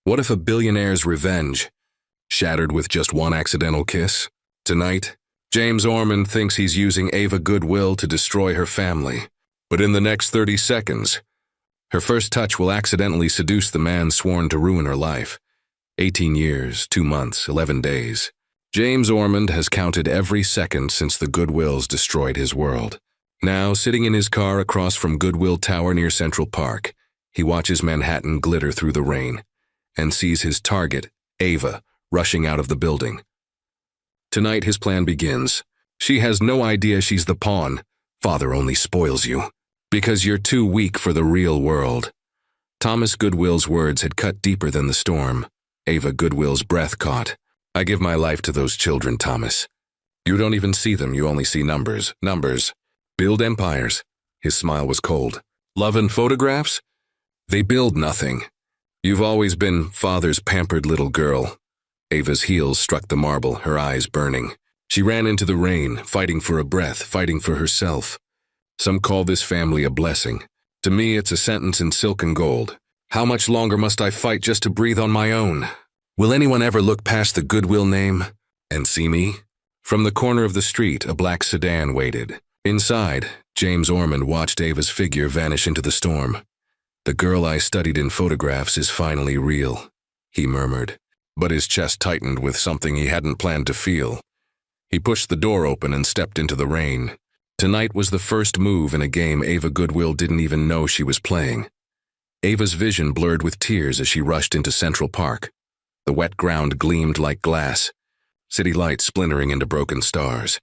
What if a billionaire's revenge shattered with just one accidental kiss? Tonight, James Ormond thinks he's using Ava Goodwill to destroy her family. But in the next 30 seconds, her first touch will accidentally seduce the man sworn to ruin her life. 18 years, 2 months, 11 days. James Ormond has counted every second since the Goodwills destroyed his world. Now, sitting in his car across from Goodwill Tower near Central Park, he watches Manhattan glitter through the rain and sees his target, Ava, rushing out of the building. Tonight his plan begins. She has no idea she's the pawn. Father only spoils you, because you're too weak for the real world. Thomas Goodwill's words had cut deeper than the storm. Ava Goodwill's breath caught. I give my life to those children, Thomas. You don't even see them, you only see numbers. Numbers. Build empires. His smile was cold. Love and photographs? They build nothing. You've always been Father's pampered little girl. Ava's heels struck the marble, her eyes burning. She ran into the rain, fighting for a breath, fighting for herself. Some call this family a blessing. To me, it's a sentence in silk and gold. How much longer must I fight just to breathe on my own? Will anyone ever look past the Goodwill name and see me? From the corner of the street, a black sedan waited. Inside, James Ormond watched Ava's figure vanish into the storm. The girl I studied in photographs is finally real, he murmured, but his chest tightened with something he hadn't planned to feel. He pushed the door open and stepped into the rain. Tonight was the first move in a game Ava Goodwill didn't even know she was playing. Ava's vision blurred with tears as she rushed into Central Park. The wet ground gleamed like glass, city lights splintering into broken stars.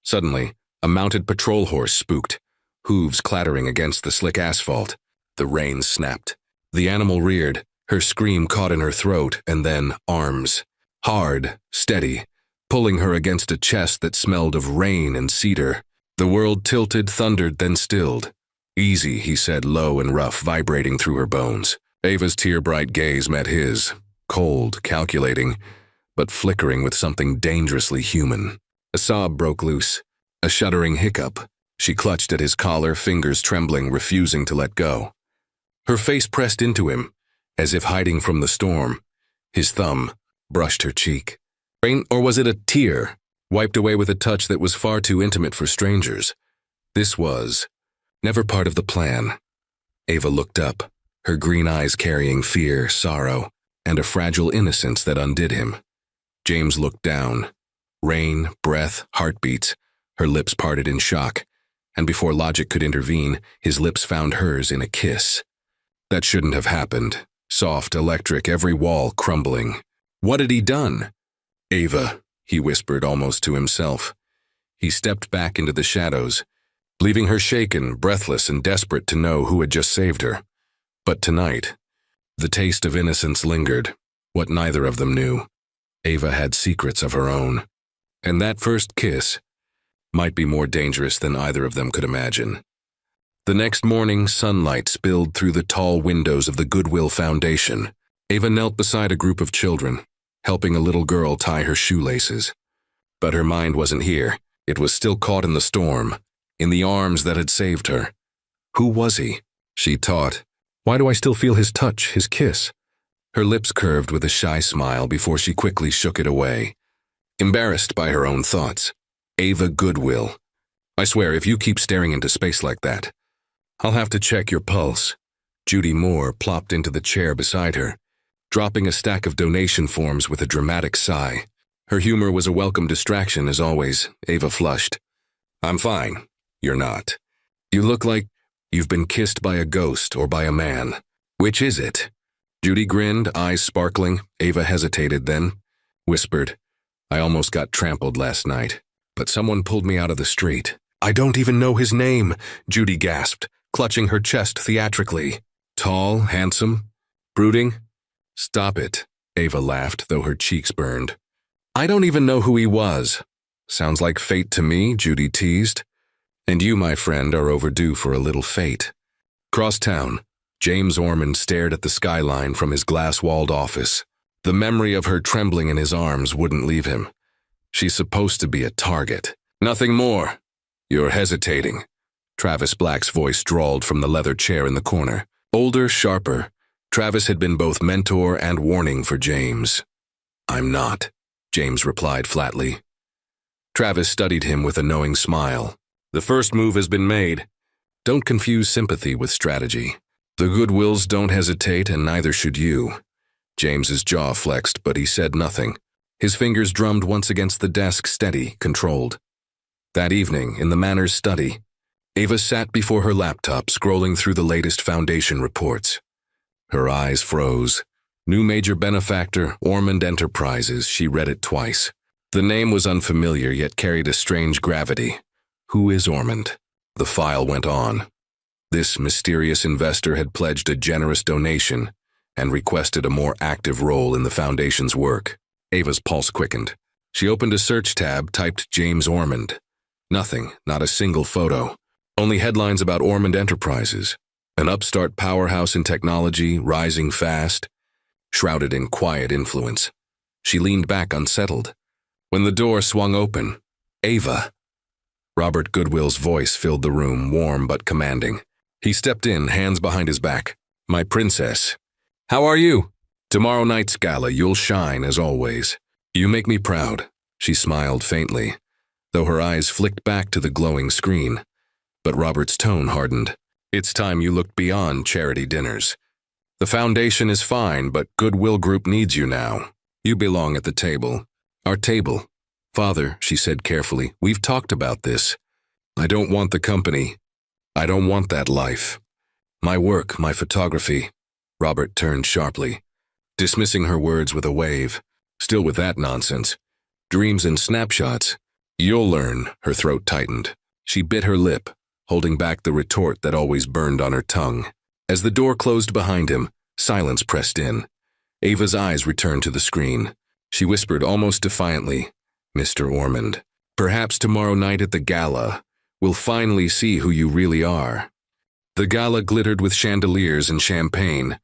Suddenly, a mounted patrol horse spooked, hooves clattering against the slick asphalt. The reins snapped. The animal reared, her scream caught in her throat, and then arms. Hard, steady, pulling her against a chest that smelled of rain and cedar. The world tilted, thundered, then stilled. Easy, he said, low and rough, vibrating through her bones. Ava's tear-bright gaze met his, cold, calculating, but flickering with something dangerously human. A sob broke loose, a shuddering hiccup. She clutched at his collar, fingers trembling, refusing to let go. Her face pressed into him, as if hiding from the storm. His thumb brushed her cheek. Rain, or was it a tear, wiped away with a touch that was far too intimate for strangers? This was never part of the plan. Ava looked up, her green eyes carrying fear, sorrow, and a fragile innocence that undid him. James looked down. Rain, breath, heartbeats. Her lips parted in shock, and before logic could intervene, his lips found hers in a kiss. That shouldn't have happened. Soft, electric, every wall crumbling. What had he done? Ava, he whispered almost to himself. He stepped back into the shadows, leaving her shaken, breathless, and desperate to know who had just saved her. But tonight, the taste of innocence lingered, what neither of them knew. Ava had secrets of her own, and that first kiss might be more dangerous than either of them could imagine. The next morning, sunlight spilled through the tall windows of the Goodwill Foundation. Ava knelt beside a group of children, helping a little girl tie her shoelaces. But her mind wasn't here. It was still caught in the storm, in the arms that had saved her. Who was he? She taught. Why do I still feel his touch, his kiss? Her lips curved with a shy smile before she quickly shook it away. Embarrassed by her own thoughts. Ava Goodwill. I swear, if you keep staring into space like that, I'll have to check your pulse. Judy Moore plopped into the chair beside her, dropping a stack of donation forms with a dramatic sigh. Her humor was a welcome distraction, as always. Ava flushed. I'm fine. You're not. You look like you've been kissed by a ghost or by a man. Which is it? Judy grinned, eyes sparkling. Ava hesitated, then whispered, I almost got trampled last night, but someone pulled me out of the street. I don't even know his name, Judy gasped, clutching her chest theatrically. Tall, handsome, brooding? Stop it, Ava laughed, though her cheeks burned. I don't even know who he was. Sounds like fate to me, Judy teased. And you, my friend, are overdue for a little fate. Cross town, James Ormond stared at the skyline from his glass-walled office. The memory of her trembling in his arms wouldn't leave him. She's supposed to be a target. Nothing more. You're hesitating. Travis Black's voice drawled from the leather chair in the corner. Older, sharper, Travis had been both mentor and warning for James. "I'm not," James replied flatly. Travis studied him with a knowing smile. "The first move has been made. Don't confuse sympathy with strategy. The Goodwills don't hesitate, and neither should you." James's jaw flexed, but he said nothing. His fingers drummed once against the desk, steady, controlled. That evening, in the Manor's study, Ava sat before her laptop, scrolling through the latest Foundation reports. Her eyes froze. New major benefactor, Ormond Enterprises. She read it twice. The name was unfamiliar, yet carried a strange gravity. Who is Ormond? The file went on. This mysterious investor had pledged a generous donation and requested a more active role in the Foundation's work. Ava's pulse quickened. She opened a search tab, typed James Ormond. Nothing, not a single photo. Only headlines about Ormond Enterprises. An upstart powerhouse in technology, rising fast, shrouded in quiet influence. She leaned back, unsettled. When the door swung open, "Ava." Robert Goodwill's voice filled the room, warm but commanding. He stepped in, hands behind his back. "My princess. How are you? Tomorrow night's gala, you'll shine as always. You make me proud." She smiled faintly, though her eyes flicked back to the glowing screen. But Robert's tone hardened. "It's time you looked beyond charity dinners. The Foundation is fine, but Goodwill Group needs you now. You belong at the table. Our table. Father," she said carefully, "we've talked about this. I don't want the company. I don't want that life. My work, my photography." Robert turned sharply, dismissing her words with a wave. "Still with that nonsense. Dreams and snapshots. You'll learn." Her throat tightened. She bit her lip, holding back the retort that always burned on her tongue. As the door closed behind him, silence pressed in. Ava's eyes returned to the screen. She whispered almost defiantly, "Mr. Ormond, perhaps tomorrow night at the gala, we'll finally see who you really are." The gala glittered with chandeliers and champagne,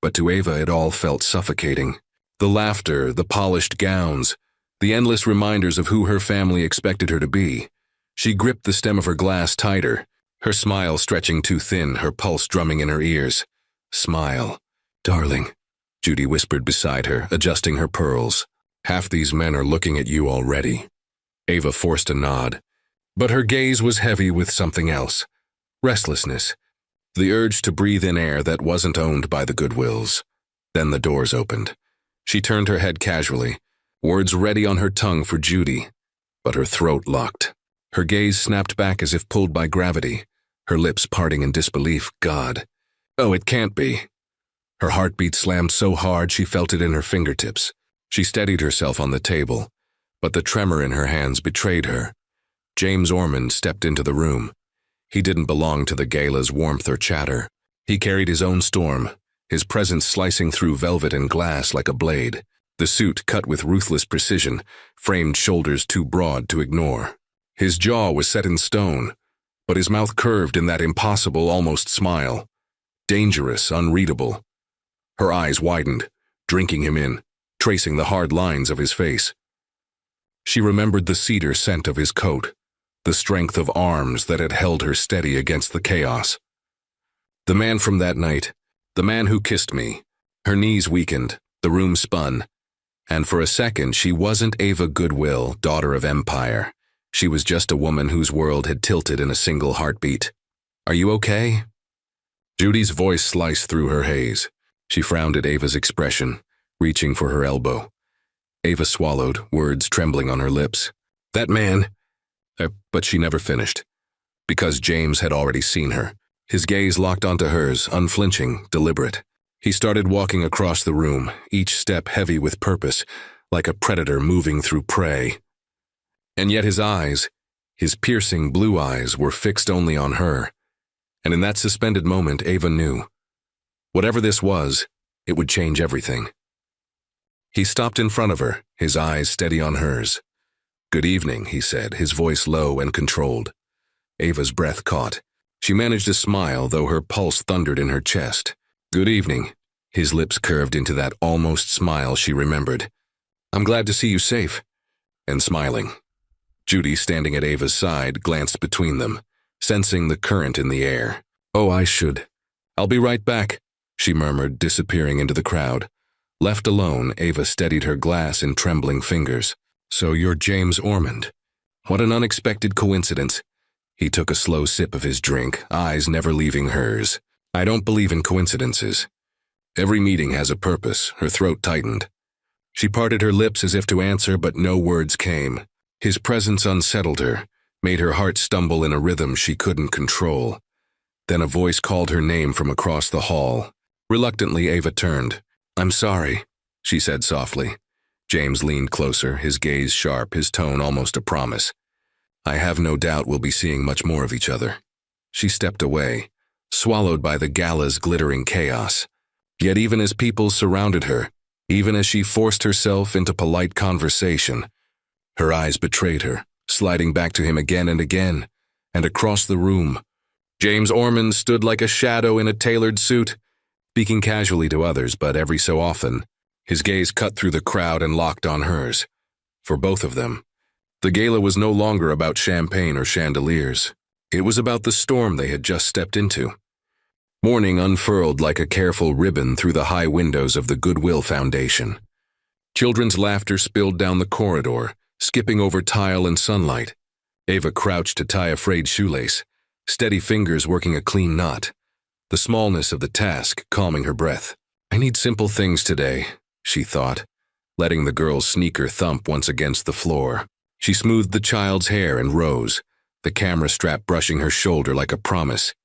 but to Ava it all felt suffocating. The laughter, the polished gowns, the endless reminders of who her family expected her to be. She gripped the stem of her glass tighter, her smile stretching too thin, her pulse drumming in her ears. "Smile, darling," Judy whispered beside her, adjusting her pearls. "Half these men are looking at you already." Ava forced a nod, but her gaze was heavy with something else. Restlessness. The urge to breathe in air that wasn't owned by the Goodwills. Then the doors opened. She turned her head casually, words ready on her tongue for Judy, but her throat locked. Her gaze snapped back as if pulled by gravity, her lips parting in disbelief. "God. Oh, it can't be." Her heartbeat slammed so hard she felt it in her fingertips. She steadied herself on the table, but the tremor in her hands betrayed her. James Ormond stepped into the room. He didn't belong to the gala's warmth or chatter. He carried his own storm, his presence slicing through velvet and glass like a blade. The suit, cut with ruthless precision, framed shoulders too broad to ignore. His jaw was set in stone, but his mouth curved in that impossible, almost smile. Dangerous, unreadable. Her eyes widened, drinking him in, tracing the hard lines of his face. She remembered the cedar scent of his coat, the strength of arms that had held her steady against the chaos. The man from that night, the man who kissed me. Her knees weakened, the room spun, and for a second she wasn't Ava Goodwill, daughter of Empire. She was just a woman whose world had tilted in a single heartbeat. "Are you okay?" Judy's voice sliced through her haze. She frowned at Ava's expression, reaching for her elbow. Ava swallowed, words trembling on her lips. "That man—" But she never finished, because James had already seen her. His gaze locked onto hers, unflinching, deliberate. He started walking across the room, each step heavy with purpose, like a predator moving through prey. And yet his eyes, his piercing blue eyes, were fixed only on her. And in that suspended moment, Ava knew. Whatever this was, it would change everything. He stopped in front of her, his eyes steady on hers. "Good evening," he said, his voice low and controlled. Ava's breath caught. She managed a smile, though her pulse thundered in her chest. "Good evening." His lips curved into that almost smile she remembered. "I'm glad to see you safe." And smiling. Judy, standing at Ava's side, glanced between them, sensing the current in the air. "Oh, I should. I'll be right back." she murmured, disappearing into the crowd. Left alone, Ava steadied her glass in trembling fingers. So you're James Ormond. What an unexpected coincidence. He took a slow sip of his drink, eyes never leaving hers. I don't believe in coincidences. Every meeting has a purpose. Her throat tightened. She parted her lips as if to answer, but no words came. His presence unsettled her, made her heart stumble in a rhythm she couldn't control. Then a voice called her name from across the hall. Reluctantly, Ava turned. I'm sorry, she said softly. James leaned closer, his gaze sharp, his tone almost a promise. I have no doubt we'll be seeing much more of each other. She stepped away, swallowed by the gala's glittering chaos. Yet even as people surrounded her, even as she forced herself into polite conversation, her eyes betrayed her, sliding back to him again and again, and across the room. James Ormond stood like a shadow in a tailored suit, speaking casually to others, but every so often, his gaze cut through the crowd and locked on hers. For both of them, the gala was no longer about champagne or chandeliers. It was about the storm they had just stepped into. Morning unfurled like a careful ribbon through the high windows of the Goodwill Foundation. Children's laughter spilled down the corridor, skipping over tile and sunlight. Ava crouched to tie a frayed shoelace, steady fingers working a clean knot, the smallness of the task calming her breath. I need simple things today, she thought, letting the girl's sneaker thump once against the floor. She smoothed the child's hair and rose, the camera strap brushing her shoulder like a promise.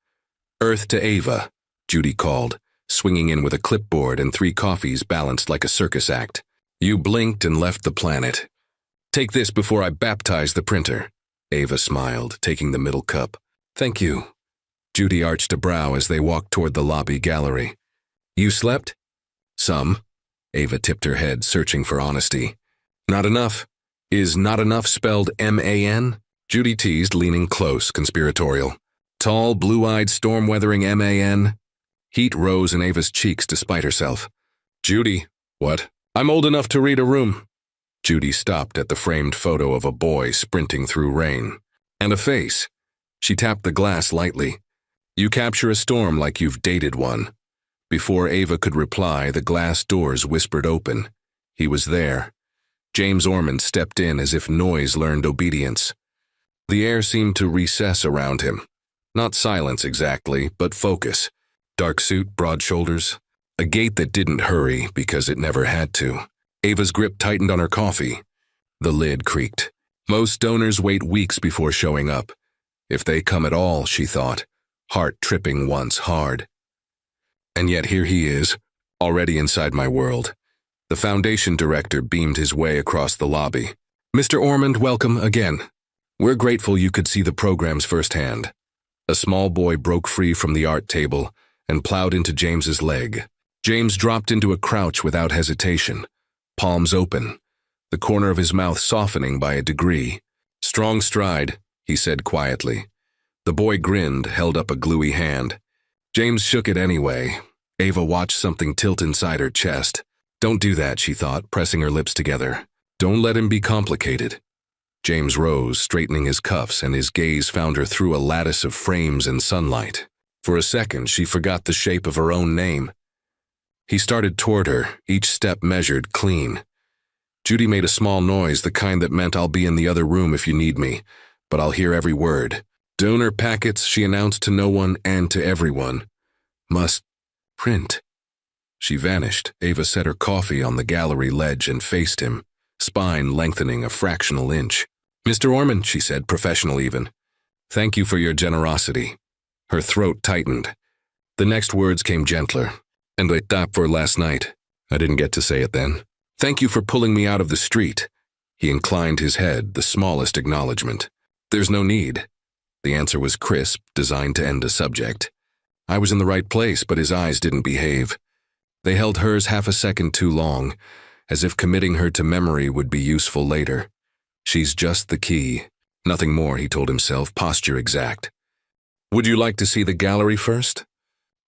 Earth to Ava, Judy called, swinging in with a clipboard and 3 coffees balanced like a circus act. You blinked and left the planet. Take this before I baptize the printer. Ava smiled, taking the middle cup. Thank you. Judy arched a brow as they walked toward the lobby gallery. You slept? Some. Ava tipped her head, searching for honesty. Not enough. Is not enough spelled M-A-N? Judy teased, leaning close, conspiratorial. Tall, blue-eyed, storm-weathering M-A-N. Heat rose in Ava's cheeks despite herself. Judy, what? I'm old enough to read a room. Judy stopped at the framed photo of a boy sprinting through rain. And a face. She tapped the glass lightly. You capture a storm like you've dated one. Before Ava could reply, the glass doors whispered open. He was there. James Ormond stepped in as if noise learned obedience. The air seemed to recess around him. Not silence exactly, but focus. Dark suit, broad shoulders. A gait that didn't hurry because it never had to. Ava's grip tightened on her coffee. The lid creaked. Most donors wait weeks before showing up. If they come at all, she thought, heart tripping once hard. And yet here he is, already inside my world. The foundation director beamed his way across the lobby. Mr. Ormond, welcome again. We're grateful you could see the programs firsthand. A small boy broke free from the art table and plowed into James's leg. James dropped into a crouch without hesitation, palms open, the corner of his mouth softening by a degree. Strong stride, he said quietly. The boy grinned, held up a gluey hand. James shook it anyway. Ava watched something tilt inside her chest. Don't do that, she thought, pressing her lips together. Don't let him be complicated. James rose, straightening his cuffs, and his gaze found her through a lattice of frames and sunlight. For a second, she forgot the shape of her own name. He started toward her, each step measured, clean. Judy made a small noise, the kind that meant I'll be in the other room if you need me, but I'll hear every word. Donor packets, she announced to no one and to everyone. Must print. She vanished. Ava set her coffee on the gallery ledge and faced him, spine lengthening a fractional inch. Mr. Ormond, she said, professional even. Thank you for your generosity. Her throat tightened. The next words came gentler. And I tap for last night. I didn't get to say it then. Thank you for pulling me out of the street. He inclined his head, the smallest acknowledgement. There's no need. The answer was crisp, designed to end a subject. I was in the right place, but his eyes didn't behave. They held hers half a second too long, as if committing her to memory would be useful later. She's just the key. Nothing more, he told himself, posture exact. Would you like to see the gallery first?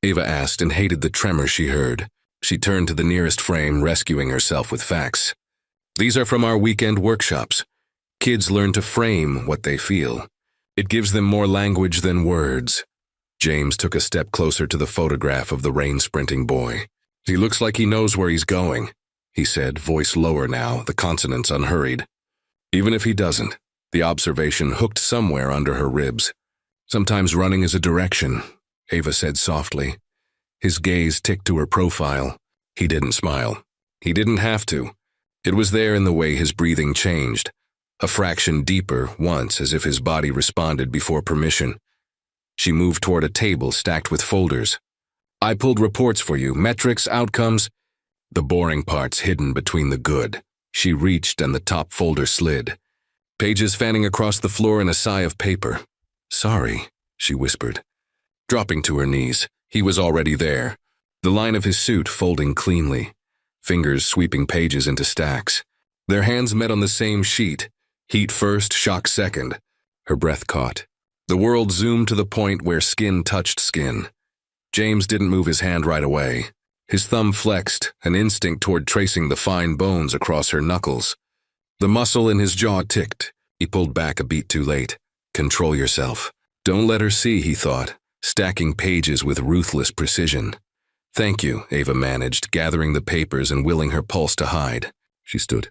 Ava asked and hated the tremor she heard. She turned to the nearest frame, rescuing herself with facts. These are from our weekend workshops. Kids learn to frame what they feel. It gives them more language than words. James took a step closer to the photograph of the rain-sprinting boy. "He looks like he knows where he's going," he said, voice lower now, the consonants unhurried. "Even if he doesn't," the observation hooked somewhere under her ribs. "Sometimes running is a direction," Ava said softly. His gaze ticked to her profile. He didn't smile. He didn't have to. It was there in the way his breathing changed, a fraction deeper once, as if his body responded before permission. She moved toward a table stacked with folders. "I pulled reports for you, metrics, outcomes." The boring parts hidden between the good. She reached and the top folder slid. Pages fanning across the floor in a sigh of paper. "Sorry," she whispered. Dropping to her knees, he was already there, the line of his suit folding cleanly, fingers sweeping pages into stacks. Their hands met on the same sheet, heat first, shock second. Her breath caught. The world zoomed to the point where skin touched skin. James didn't move his hand right away. His thumb flexed, an instinct toward tracing the fine bones across her knuckles. The muscle in his jaw ticked. He pulled back a beat too late. Control yourself. Don't let her see, he thought, stacking pages with ruthless precision. "Thank you," Ava managed, gathering the papers and willing her pulse to hide. She stood.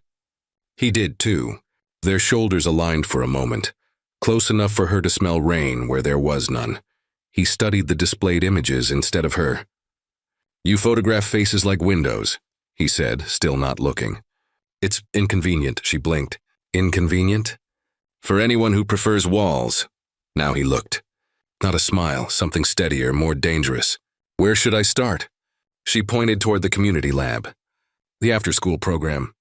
He did too. Their shoulders aligned for a moment, close enough for her to smell rain where there was none. He studied the displayed images instead of her. "You photograph faces like windows," he said, still not looking. "It's inconvenient," she blinked. "Inconvenient? For anyone who prefers walls." Now he looked. Not a smile, something steadier, more dangerous. "Where should I start?" She pointed toward the community lab. "The after-school program.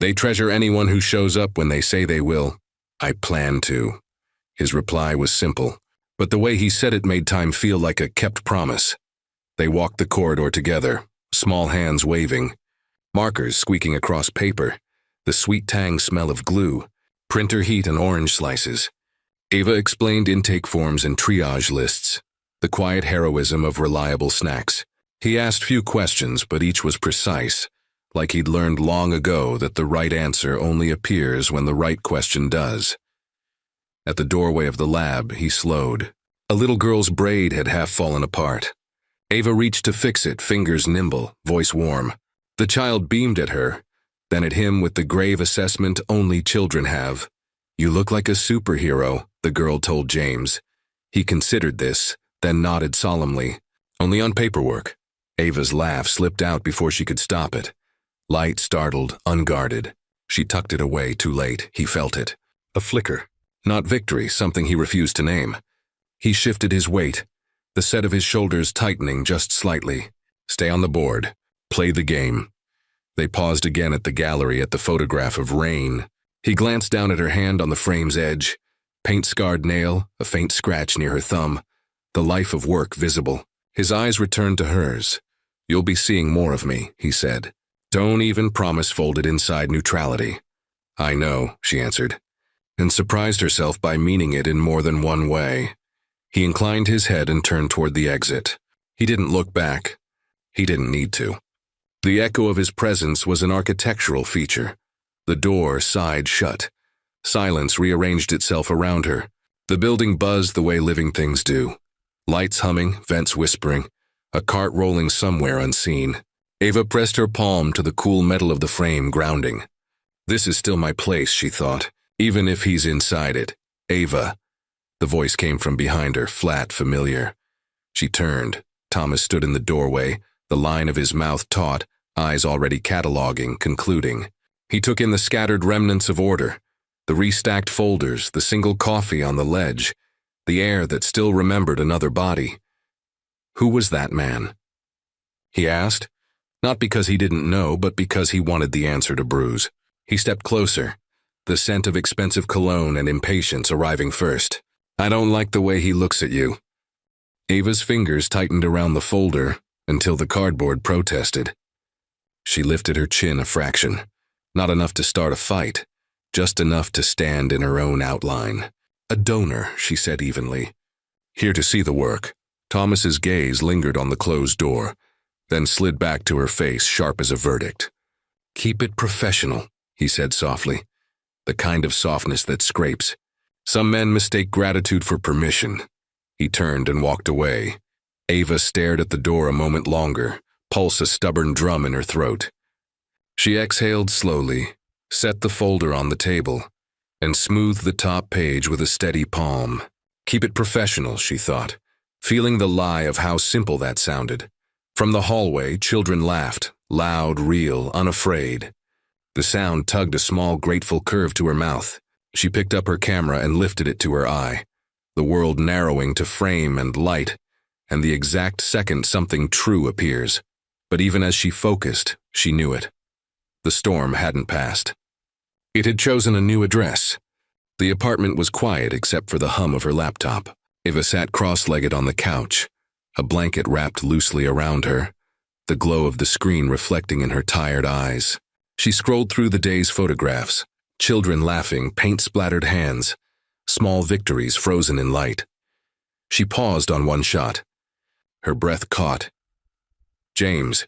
They treasure anyone who shows up when they say they will." "I plan to." His reply was simple, but the way he said it made time feel like a kept promise. They walked the corridor together, small hands waving, markers squeaking across paper, the sweet tang smell of glue, printer heat and orange slices. Ava explained intake forms and triage lists, the quiet heroism of reliable snacks. He asked few questions, but each was precise, like he'd learned long ago that the right answer only appears when the right question does. At the doorway of the lab, he slowed. A little girl's braid had half fallen apart. Ava reached to fix it, fingers nimble, voice warm. The child beamed at her, then at him with the grave assessment only children have. "You look like a superhero," the girl told James. He considered this, then nodded solemnly. "Only on paperwork." Ava's laugh slipped out before she could stop it. Light, startled, unguarded. She tucked it away too late. He felt it. A flicker. Not victory, something he refused to name. He shifted his weight, the set of his shoulders tightening just slightly. "Stay on the board. Play the game." They paused again at the gallery at the photograph of Rain. He glanced down at her hand on the frame's edge. Paint-scarred nail, a faint scratch near her thumb. The life of work visible. His eyes returned to hers. "You'll be seeing more of me," he said. "Don't even promise folded inside neutrality." "I know," she answered, and surprised herself by meaning it in more than one way. He inclined his head and turned toward the exit. He didn't look back. He didn't need to. The echo of his presence was an architectural feature. The door sighed shut. Silence rearranged itself around her. The building buzzed the way living things do. Lights humming, vents whispering, a cart rolling somewhere unseen. Ava pressed her palm to the cool metal of the frame, grounding. "This is still my place," she thought, "even if he's inside it." "Ava." The voice came from behind her, flat, familiar. She turned. Thomas stood in the doorway, the line of his mouth taut, eyes already cataloging, concluding. He took in the scattered remnants of order, the restacked folders, the single coffee on the ledge, the air that still remembered another body. Who was that man? He asked, not because he didn't know, but because he wanted the answer to Bruce. He stepped closer, the scent of expensive cologne and impatience arriving first. "I don't like the way he looks at you." Ava's fingers tightened around the folder until the cardboard protested. She lifted her chin a fraction, not enough to start a fight, just enough to stand in her own outline. "A donor," she said evenly. "Here to see the work." Thomas's gaze lingered on the closed door, then slid back to her face, sharp as a verdict. "Keep it professional," he said softly, the kind of softness that scrapes. Some men mistake gratitude for permission. He turned and walked away. Ava stared at the door a moment longer, pulse a stubborn drum in her throat. She exhaled slowly, set the folder on the table, and smoothed the top page with a steady palm. Keep it professional, she thought, feeling the lie of how simple that sounded. From the hallway, children laughed, loud, real, unafraid. The sound tugged a small, grateful curve to her mouth. She picked up her camera and lifted it to her eye, the world narrowing to frame and light, and the exact second something true appears. But even as she focused, she knew it. The storm hadn't passed. It had chosen a new address. The apartment was quiet except for the hum of her laptop. Ava sat cross-legged on the couch, a blanket wrapped loosely around her, the glow of the screen reflecting in her tired eyes. She scrolled through the day's photographs, children laughing, paint-splattered hands, small victories frozen in light. She paused on one shot. Her breath caught. James.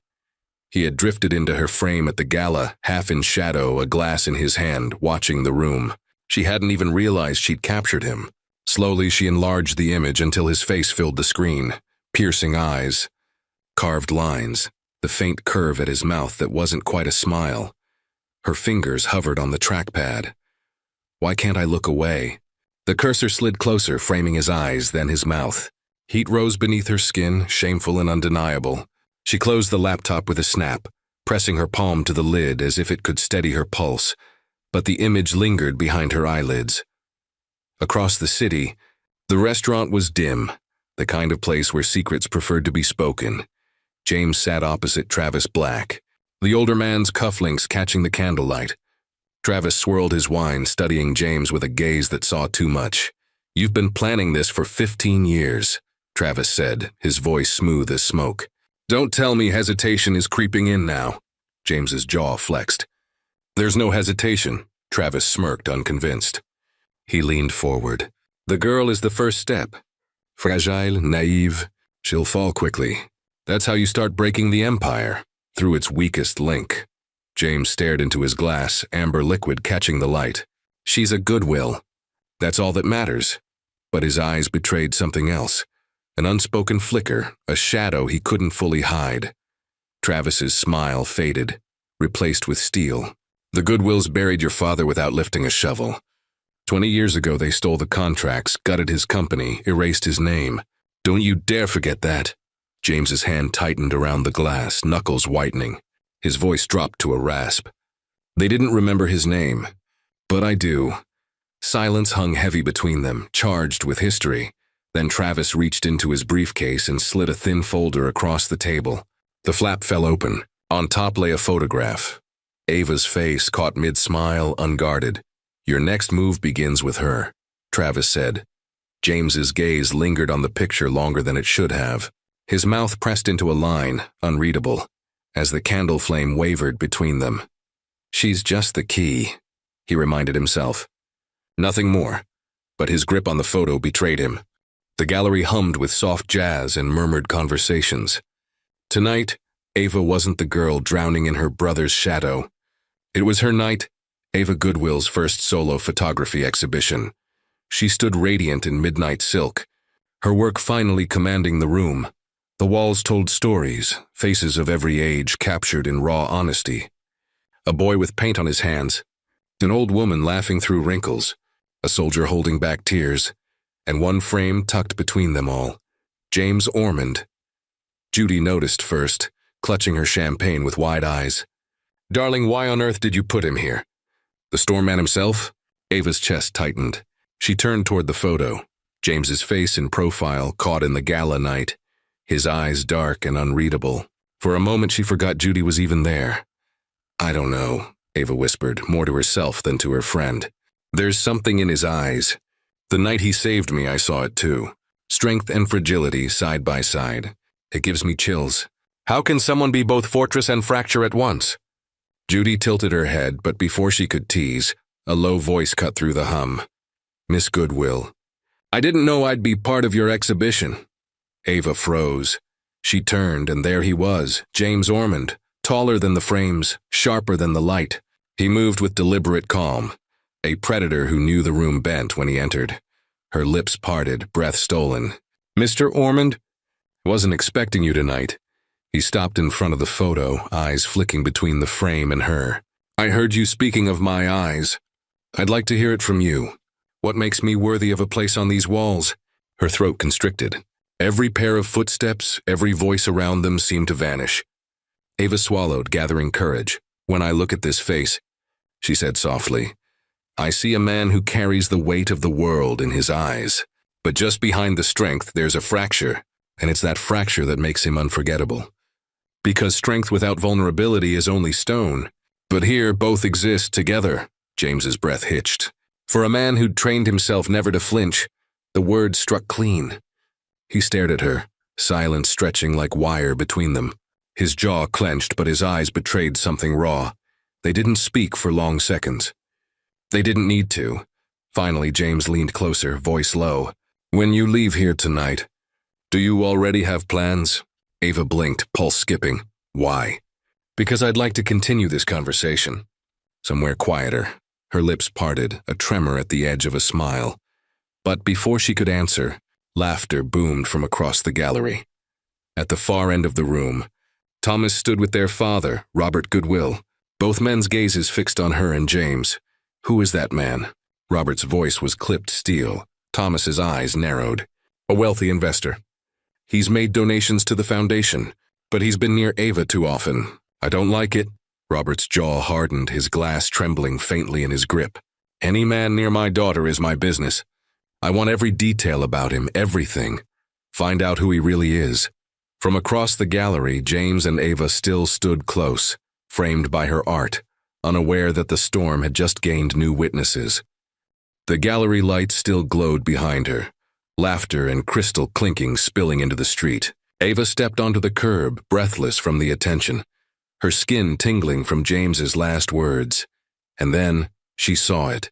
He had drifted into her frame at the gala, half in shadow, a glass in his hand, watching the room. She hadn't even realized she'd captured him. Slowly she enlarged the image until his face filled the screen. Piercing eyes, carved lines, the faint curve at his mouth that wasn't quite a smile. Her fingers hovered on the trackpad. Why can't I look away? The cursor slid closer, framing his eyes, then his mouth. Heat rose beneath her skin, shameful and undeniable. She closed the laptop with a snap, pressing her palm to the lid as if it could steady her pulse, but the image lingered behind her eyelids. Across the city, the restaurant was dim, the kind of place where secrets preferred to be spoken. James sat opposite Travis Black, the older man's cufflinks catching the candlelight. Travis swirled his wine, studying James with a gaze that saw too much. "You've been planning this for 15 years, Travis said, his voice smooth as smoke. "Don't tell me hesitation is creeping in now." James's jaw flexed. "There's no hesitation," Travis smirked, unconvinced. He leaned forward. "The girl is the first step. Fragile, naive, she'll fall quickly. That's how you start breaking the empire, through its weakest link." James stared into his glass, amber liquid catching the light. "She's a goodwill. That's all that matters." But his eyes betrayed something else. An unspoken flicker, a shadow he couldn't fully hide. Travis's smile faded, replaced with steel. "The Goodwills buried your father without lifting a shovel. 20 years ago they stole the contracts, gutted his company, erased his name. Don't you dare forget that." James's hand tightened around the glass, knuckles whitening. His voice dropped to a rasp. "They didn't remember his name, but I do." Silence hung heavy between them, charged with history. Then Travis reached into his briefcase and slid a thin folder across the table. The flap fell open. On top lay a photograph. Ava's face caught mid-smile, unguarded. "Your next move begins with her," Travis said. James's gaze lingered on the picture longer than it should have. His mouth pressed into a line, unreadable, as the candle flame wavered between them. "She's just the key," he reminded himself. Nothing more, but his grip on the photo betrayed him. The gallery hummed with soft jazz and murmured conversations. Tonight, Ava wasn't the girl drowning in her brother's shadow. It was her night, Ava Goodwill's first solo photography exhibition. She stood radiant in midnight silk, her work finally commanding the room. The walls told stories, faces of every age captured in raw honesty. A boy with paint on his hands, an old woman laughing through wrinkles, a soldier holding back tears, and one frame tucked between them all. James Ormond. Judy noticed first, clutching her champagne with wide eyes. "Darling, why on earth did you put him here?" "The storm man himself?" Ava's chest tightened. She turned toward the photo, James's face in profile caught in the gala night, his eyes dark and unreadable. For a moment she forgot Judy was even there. "I don't know," Ava whispered, more to herself than to her friend. "There's something in his eyes. The night he saved me, I saw it too. Strength and fragility side by side. It gives me chills. How can someone be both fortress and fracture at once?" Judy tilted her head, but before she could tease, a low voice cut through the hum. "Miss Goodwill, I didn't know I'd be part of your exhibition." Ava froze. She turned, and there he was, James Ormond, taller than the frames, sharper than the light. He moved with deliberate calm, a predator who knew the room bent when he entered. Her lips parted, breath stolen. Mr. Ormond? Wasn't expecting you tonight. He stopped in front of the photo, eyes flicking between the frame and her. I heard you speaking of my eyes. I'd like to hear it from you. What makes me worthy of a place on these walls? Her throat constricted. Every pair of footsteps, every voice around them seemed to vanish. Ava swallowed, gathering courage. When I look at this face, she said softly, I see a man who carries the weight of the world in his eyes. But just behind the strength, there's a fracture, and it's that fracture that makes him unforgettable. Because strength without vulnerability is only stone. But here, both exist together. James's breath hitched. For a man who'd trained himself never to flinch, the words struck clean. He stared at her, silence stretching like wire between them. His jaw clenched, but his eyes betrayed something raw. They didn't speak for long seconds. They didn't need to. Finally, James leaned closer, voice low. When you leave here tonight, do you already have plans? Ava blinked, pulse skipping. Why? Because I'd like to continue this conversation. Somewhere quieter. Her lips parted, a tremor at the edge of a smile. But before she could answer, laughter boomed from across the gallery. At the far end of the room, Thomas stood with their father, Robert Goodwill, both men's gazes fixed on her and James. Who is that man? Robert's voice was clipped steel. Thomas's eyes narrowed. A wealthy investor. He's made donations to the foundation, but he's been near Ava too often. I don't like it. Robert's jaw hardened, his glass trembling faintly in his grip. Any man near my daughter is my business. I want every detail about him, everything. Find out who he really is. From across the gallery, James and Ava still stood close, framed by her art, unaware that the storm had just gained new witnesses. The gallery lights still glowed behind her, laughter and crystal clinking spilling into the street. Ava stepped onto the curb, breathless from the attention, her skin tingling from James's last words. And then she saw it,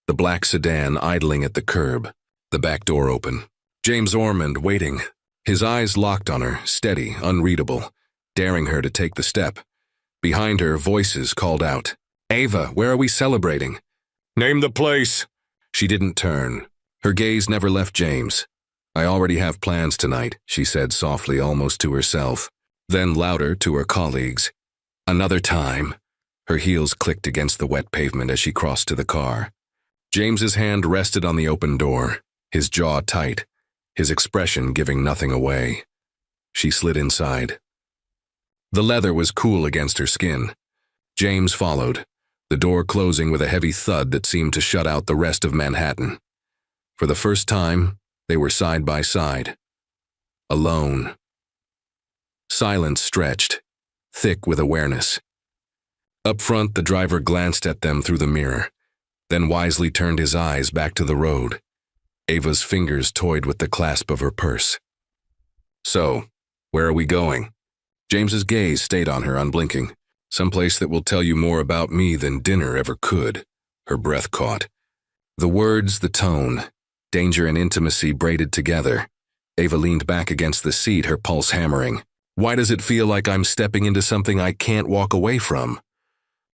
the black sedan idling at the curb, the back door open. James Ormond waiting, his eyes locked on her, steady, unreadable, daring her to take the step. Behind her, voices called out, Ava, where are we celebrating? Name the place. She didn't turn. Her gaze never left James. I already have plans tonight, she said softly, almost to herself. Then louder to her colleagues. Another time. Her heels clicked against the wet pavement as she crossed to the car. James's hand rested on the open door, his jaw tight, his expression giving nothing away. She slid inside. The leather was cool against her skin. James followed, the door closing with a heavy thud that seemed to shut out the rest of Manhattan. For the first time, they were side by side. Alone. Silence stretched, thick with awareness. Up front, the driver glanced at them through the mirror, then wisely turned his eyes back to the road. Ava's fingers toyed with the clasp of her purse. So, where are we going? James's gaze stayed on her, unblinking. Someplace that will tell you more about me than dinner ever could. Her breath caught. The words, the tone, danger and intimacy braided together. Ava leaned back against the seat, her pulse hammering. Why does it feel like I'm stepping into something I can't walk away from?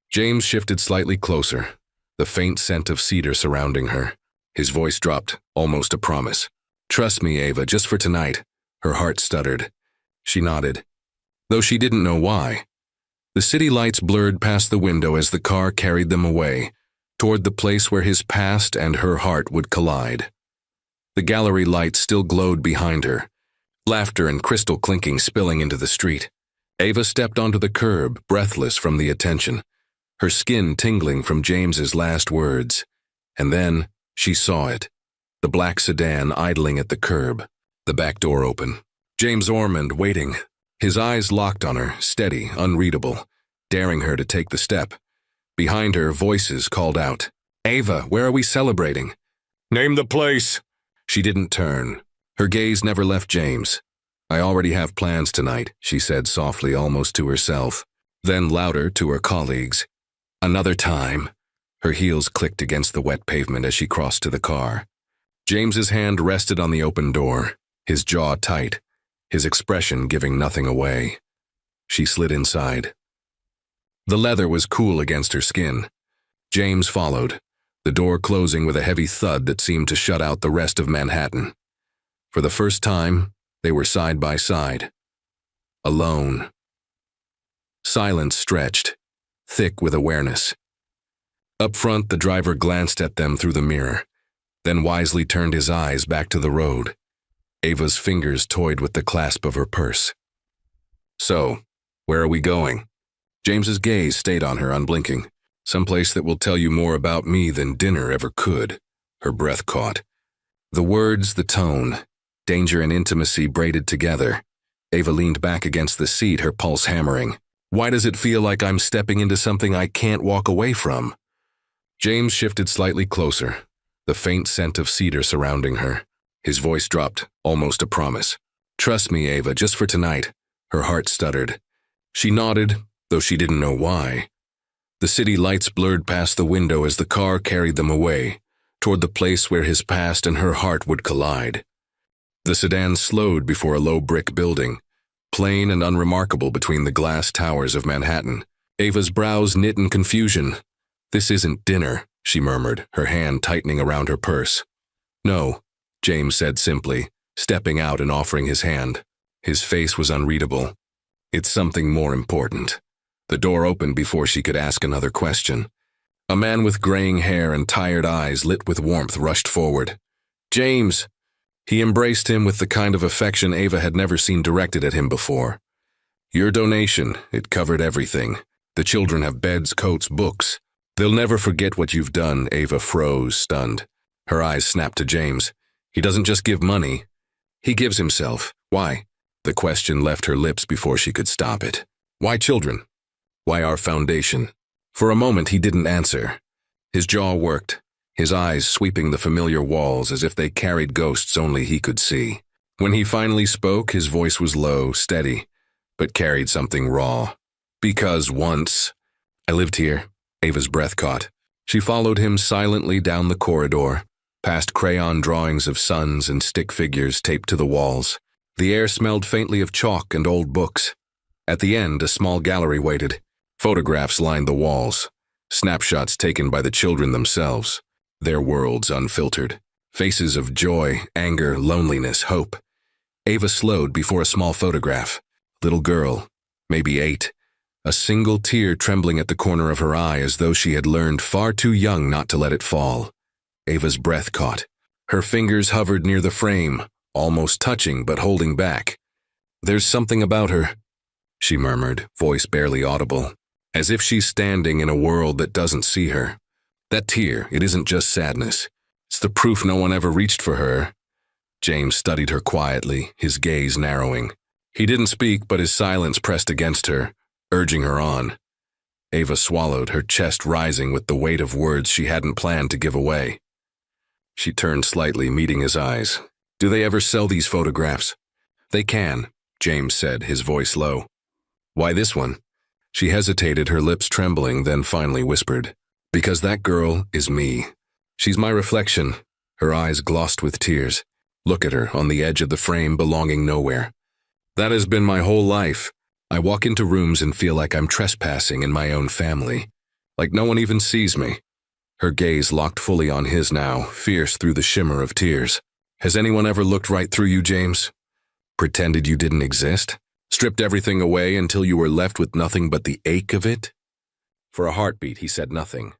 James shifted slightly closer, the faint scent of cedar surrounding her. His voice dropped, almost a promise. Trust me, Ava, just for tonight. Her heart stuttered. She nodded, though she didn't know why. The city lights blurred past the window as the car carried them away, toward the place where his past and her heart would collide. The gallery lights still glowed behind her, laughter and crystal clinking spilling into the street. Ava stepped onto the curb, breathless from the attention, her skin tingling from James's last words. And then she saw it, the black sedan idling at the curb, the back door open. James Ormond waiting, his eyes locked on her, steady, unreadable, daring her to take the step. Behind her, voices called out, Ava, where are we celebrating? Name the place. She didn't turn. Her gaze never left James. I already have plans tonight, she said softly, almost to herself. Then louder to her colleagues. Another time. Her heels clicked against the wet pavement as she crossed to the car. James's hand rested on the open door, his jaw tight, his expression giving nothing away. She slid inside. The leather was cool against her skin. James followed, the door closing with a heavy thud that seemed to shut out the rest of Manhattan. For the first time, they were side by side. Alone. Silence stretched, thick with awareness. Up front, the driver glanced at them through the mirror, then wisely turned his eyes back to the road. Ava's fingers toyed with the clasp of her purse. So, where are we going? James's gaze stayed on her, unblinking. Someplace that will tell you more about me than dinner ever could. Her breath caught. The words, the tone, danger and intimacy braided together. Ava leaned back against the seat, her pulse hammering. Why does it feel like I'm stepping into something I can't walk away from? James shifted slightly closer, the faint scent of cedar surrounding her. His voice dropped, almost a promise. Trust me, Ava, just for tonight. Her heart stuttered. She nodded, though she didn't know why. The city lights blurred past the window as the car carried them away, toward the place where his past and her heart would collide. The sedan slowed before a low brick building, plain and unremarkable between the glass towers of Manhattan. Ava's brows knit in confusion. This isn't dinner, she murmured, her hand tightening around her purse. No, James said simply, stepping out and offering his hand. His face was unreadable. It's something more important. The door opened before she could ask another question. A man with graying hair and tired eyes lit with warmth rushed forward. James! He embraced him with the kind of affection Ava had never seen directed at him before. Your donation, it covered everything. The children have beds, coats, books. They'll never forget what you've done, Ava froze, stunned. Her eyes snapped to James. He doesn't just give money. He gives himself. Why? The question left her lips before she could stop it. Why children? Why our foundation? For a moment he didn't answer. His jaw worked, his eyes sweeping the familiar walls as if they carried ghosts only he could see. When he finally spoke, his voice was low, steady, but carried something raw. Because once... I lived here. Ava's breath caught. She followed him silently down the corridor, past crayon drawings of suns and stick figures taped to the walls. The air smelled faintly of chalk and old books. At the end, a small gallery waited. Photographs lined the walls, snapshots taken by the children themselves, their worlds unfiltered. Faces of joy, anger, loneliness, hope. Ava slowed before a small photograph. Little girl, maybe 8. A single tear trembling at the corner of her eye as though she had learned far too young not to let it fall. Ava's breath caught. Her fingers hovered near the frame, almost touching but holding back. There's something about her, she murmured, voice barely audible, as if she's standing in a world that doesn't see her. That tear, it isn't just sadness. It's the proof no one ever reached for her. James studied her quietly, his gaze narrowing. He didn't speak, but his silence pressed against her, urging her on. Ava swallowed, her chest rising with the weight of words she hadn't planned to give away. She turned slightly, meeting his eyes. Do they ever sell these photographs? They can, James said, his voice low. Why this one? She hesitated, her lips trembling, then finally whispered. Because that girl is me. She's my reflection. Her eyes glossed with tears. Look at her, on the edge of the frame, belonging nowhere. That has been my whole life. I walk into rooms and feel like I'm trespassing in my own family. Like no one even sees me. Her gaze locked fully on his now, fierce through the shimmer of tears. Has anyone ever looked right through you, James? Pretended you didn't exist? Stripped everything away until you were left with nothing but the ache of it? For a heartbeat, he said nothing.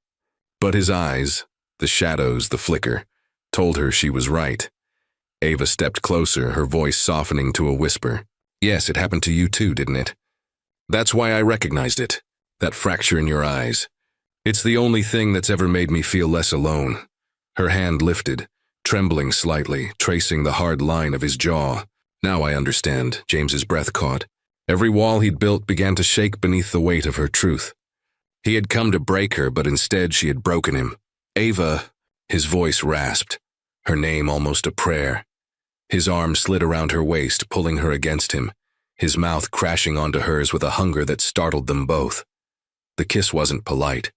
But his eyes, the shadows, the flicker, told her she was right. Ava stepped closer, her voice softening to a whisper. Yes, it happened to you too, didn't it? That's why I recognized it, that fracture in your eyes. It's the only thing that's ever made me feel less alone. Her hand lifted, trembling slightly, tracing the hard line of his jaw. Now I understand, James's breath caught. Every wall he'd built began to shake beneath the weight of her truth. He had come to break her, but instead she had broken him. Ava, his voice rasped, her name almost a prayer. His arm slid around her waist, pulling her against him, his mouth crashing onto hers with a hunger that startled them both. The kiss wasn't polite.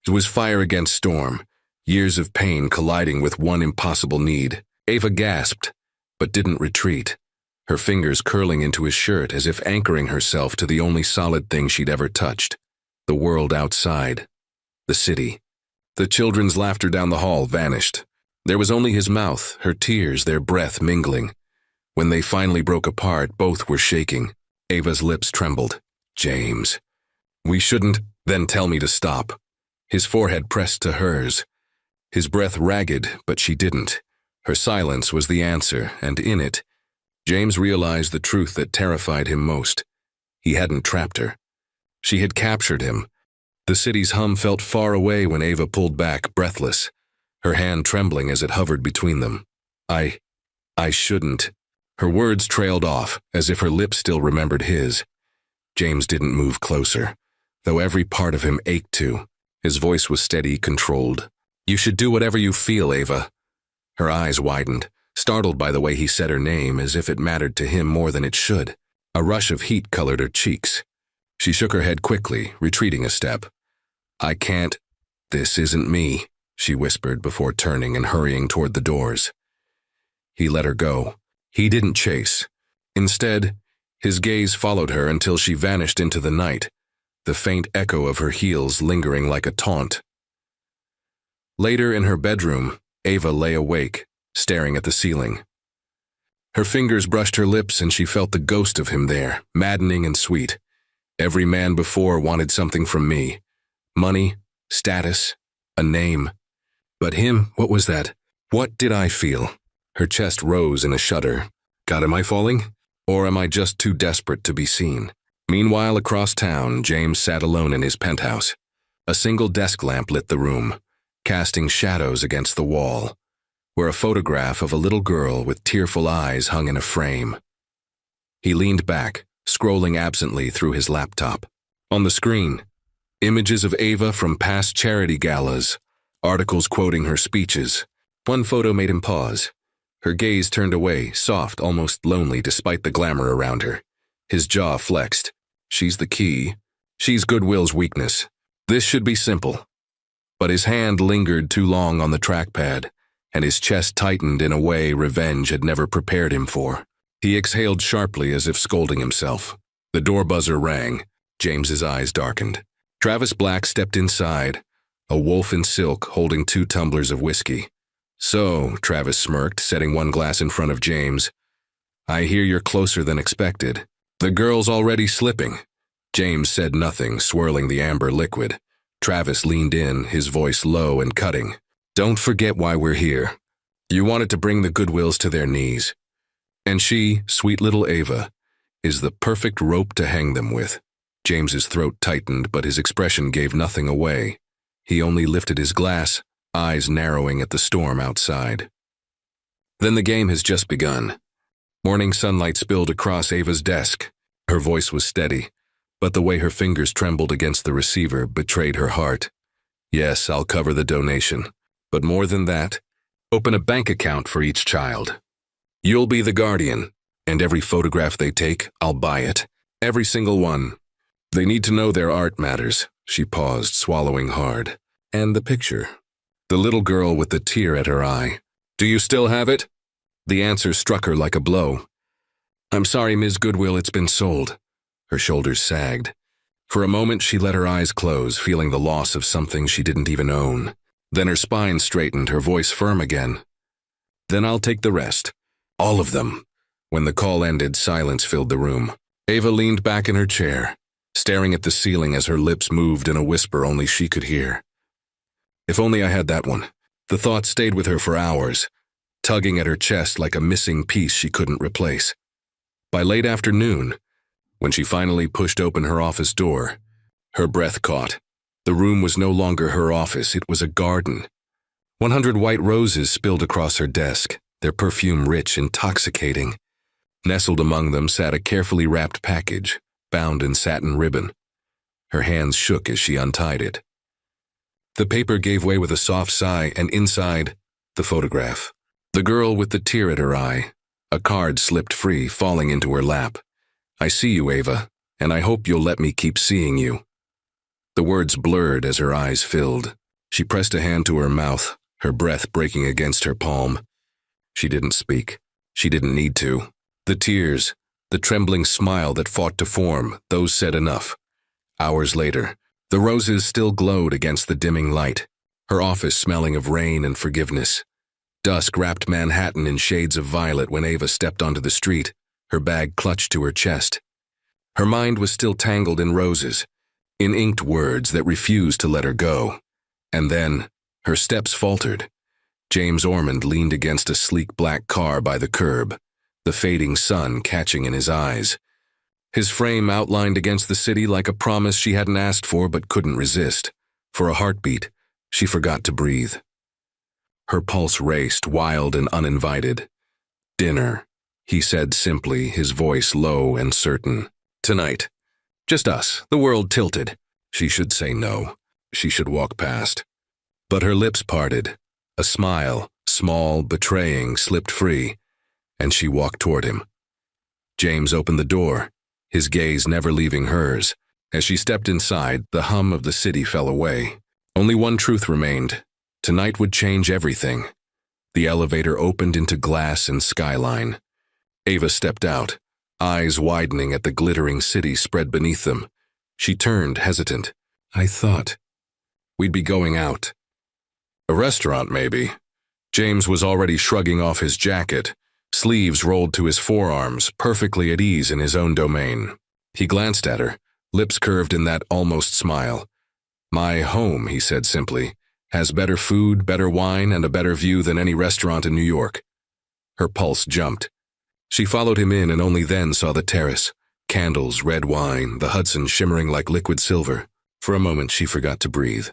It was fire against storm, years of pain colliding with one impossible need. Ava gasped, but didn't retreat, her fingers curling into his shirt as if anchoring herself to the only solid thing she'd ever touched. The world outside. The city. The children's laughter down the hall vanished. There was only his mouth, her tears, their breath mingling. When they finally broke apart, both were shaking. Ava's lips trembled. James. We shouldn't, then tell me to stop. His forehead pressed to hers. His breath ragged, but she didn't. Her silence was the answer, and in it, James realized the truth that terrified him most. He hadn't trapped her. She had captured him. The city's hum felt far away when Ava pulled back, breathless, her hand trembling as it hovered between them. I shouldn't. Her words trailed off, as if her lips still remembered his. James didn't move closer, though every part of him ached to. His voice was steady, controlled. You should do whatever you feel, Ava. Her eyes widened, startled by the way he said her name, as if it mattered to him more than it should. A rush of heat colored her cheeks. She shook her head quickly, retreating a step. I can't. This isn't me, she whispered before turning and hurrying toward the doors. He let her go. He didn't chase. Instead, his gaze followed her until she vanished into the night, the faint echo of her heels lingering like a taunt. Later in her bedroom, Ava lay awake, staring at the ceiling. Her fingers brushed her lips and she felt the ghost of him there, maddening and sweet. Every man before wanted something from me. Money, status, a name. But him, what was that? What did I feel? Her chest rose in a shudder. God, am I falling? Or am I just too desperate to be seen? Meanwhile, across town, James sat alone in his penthouse. A single desk lamp lit the room, casting shadows against the wall, where a photograph of a little girl with tearful eyes hung in a frame. He leaned back, scrolling absently through his laptop. On the screen, images of Ava from past charity galas, articles quoting her speeches. One photo made him pause. Her gaze turned away, soft, almost lonely despite the glamour around her. His jaw flexed. She's the key. She's Goodwill's weakness. This should be simple. But his hand lingered too long on the trackpad, and his chest tightened in a way revenge had never prepared him for. He exhaled sharply as if scolding himself. The door buzzer rang. James's eyes darkened. Travis Black stepped inside, a wolf in silk holding 2 tumblers of whiskey. So, Travis smirked, setting one glass in front of James. I hear you're closer than expected. The girl's already slipping. James said nothing, swirling the amber liquid. Travis leaned in, his voice low and cutting. Don't forget why we're here. You wanted to bring the Goodwills to their knees. And she, sweet little Ava, is the perfect rope to hang them with. James's throat tightened, but his expression gave nothing away. He only lifted his glass, eyes narrowing at the storm outside. Then the game has just begun. Morning sunlight spilled across Ava's desk. Her voice was steady, but the way her fingers trembled against the receiver betrayed her heart. Yes, I'll cover the donation. But more than that, open a bank account for each child. You'll be the guardian, and every photograph they take, I'll buy it. Every single one. They need to know their art matters. She paused, swallowing hard. And the picture. The little girl with the tear at her eye. Do you still have it? The answer struck her like a blow. I'm sorry, Ms. Goodwill, it's been sold. Her shoulders sagged. For a moment, she let her eyes close, feeling the loss of something she didn't even own. Then her spine straightened, her voice firm again. Then I'll take the rest. All of them. When the call ended, silence filled the room. Ava leaned back in her chair, staring at the ceiling as her lips moved in a whisper only she could hear. If only I had that one. The thought stayed with her for hours, tugging at her chest like a missing piece she couldn't replace. By late afternoon, when she finally pushed open her office door, her breath caught. The room was no longer her office, it was a garden. 100 white roses spilled across her desk, their perfume rich, intoxicating. Nestled among them sat a carefully wrapped package, bound in satin ribbon. Her hands shook as she untied it. The paper gave way with a soft sigh, and inside, the photograph. The girl with the tear at her eye. A card slipped free, falling into her lap. I see you, Ava, and I hope you'll let me keep seeing you. The words blurred as her eyes filled. She pressed a hand to her mouth, her breath breaking against her palm. She didn't speak. She didn't need to. The tears, the trembling smile that fought to form, those said enough. Hours later, the roses still glowed against the dimming light, her office smelling of rain and forgiveness. Dusk wrapped Manhattan in shades of violet when Ava stepped onto the street, her bag clutched to her chest. Her mind was still tangled in roses, in inked words that refused to let her go. And then, her steps faltered. James Ormond leaned against a sleek black car by the curb, the fading sun catching in his eyes. His frame outlined against the city like a promise she hadn't asked for but couldn't resist. For a heartbeat, she forgot to breathe. Her pulse raced, wild and uninvited. "Dinner," he said simply, his voice low and certain. "Tonight. Just us, the world tilted." She should say no. She should walk past. But her lips parted. A smile, small, betraying, slipped free, and she walked toward him. James opened the door, his gaze never leaving hers. As she stepped inside, the hum of the city fell away. Only one truth remained. Tonight would change everything. The elevator opened into glass and skyline. Ava stepped out, eyes widening at the glittering city spread beneath them. She turned, hesitant. "I thought we'd be going out." "A restaurant, maybe." James was already shrugging off his jacket, sleeves rolled to his forearms, perfectly at ease in his own domain. He glanced at her, lips curved in that almost smile. "My home," he said simply, "has better food, better wine, and a better view than any restaurant in New York." Her pulse jumped. She followed him in and only then saw the terrace. Candles, red wine, the Hudson shimmering like liquid silver. For a moment she forgot to breathe.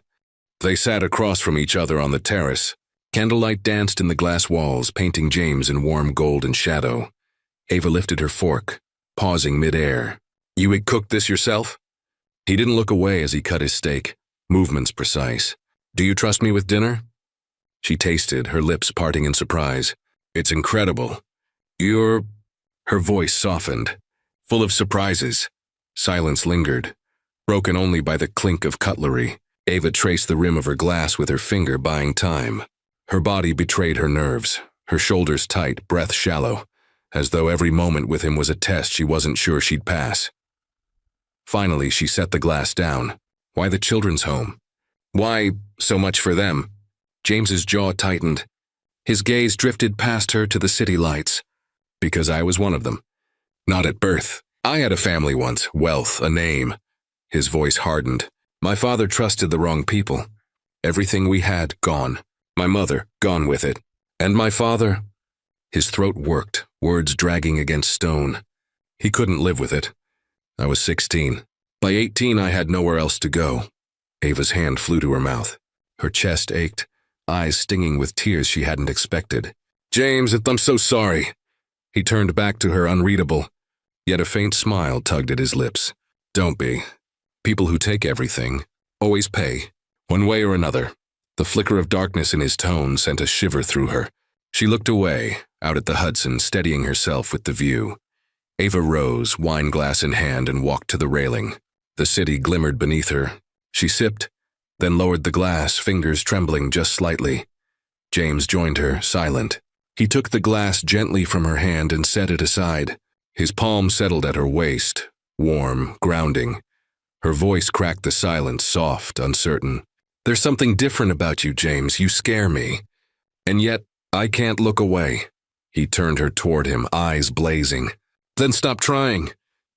They sat across from each other on the terrace. Candlelight danced in the glass walls, painting James in warm golden shadow. Ava lifted her fork, pausing mid-air. "You cooked this yourself?" He didn't look away as he cut his steak, movements precise. "Do you trust me with dinner?" She tasted, her lips parting in surprise. "It's incredible. You're—" Her voice softened, full of surprises. Silence lingered, broken only by the clink of cutlery. Ava traced the rim of her glass with her finger, buying time. Her body betrayed her nerves, her shoulders tight, breath shallow, as though every moment with him was a test she wasn't sure she'd pass. Finally, she set the glass down. Why the children's home? Why so much for them? James's jaw tightened. His gaze drifted past her to the city lights. "Because I was one of them. Not at birth. I had a family once, wealth, a name." His voice hardened. "My father trusted the wrong people. Everything we had, gone. My mother, gone with it. And my father—" His throat worked, words dragging against stone. He couldn't live with it. I was 16. By 18, I had nowhere else to go. Ava's hand flew to her mouth. Her chest ached, eyes stinging with tears she hadn't expected. "James, I'm so sorry." He turned back to her, unreadable, yet a faint smile tugged at his lips. "Don't be. People who take everything always pay, one way or another." The flicker of darkness in his tone sent a shiver through her. She looked away, out at the Hudson, steadying herself with the view. Ava rose, wine glass in hand, and walked to the railing. The city glimmered beneath her. She sipped, then lowered the glass, fingers trembling just slightly. James joined her, silent. He took the glass gently from her hand and set it aside. His palm settled at her waist, warm, grounding. Her voice cracked the silence, soft, uncertain. "There's something different about you, James. You scare me. And yet, I can't look away." He turned her toward him, eyes blazing. "Then stop trying."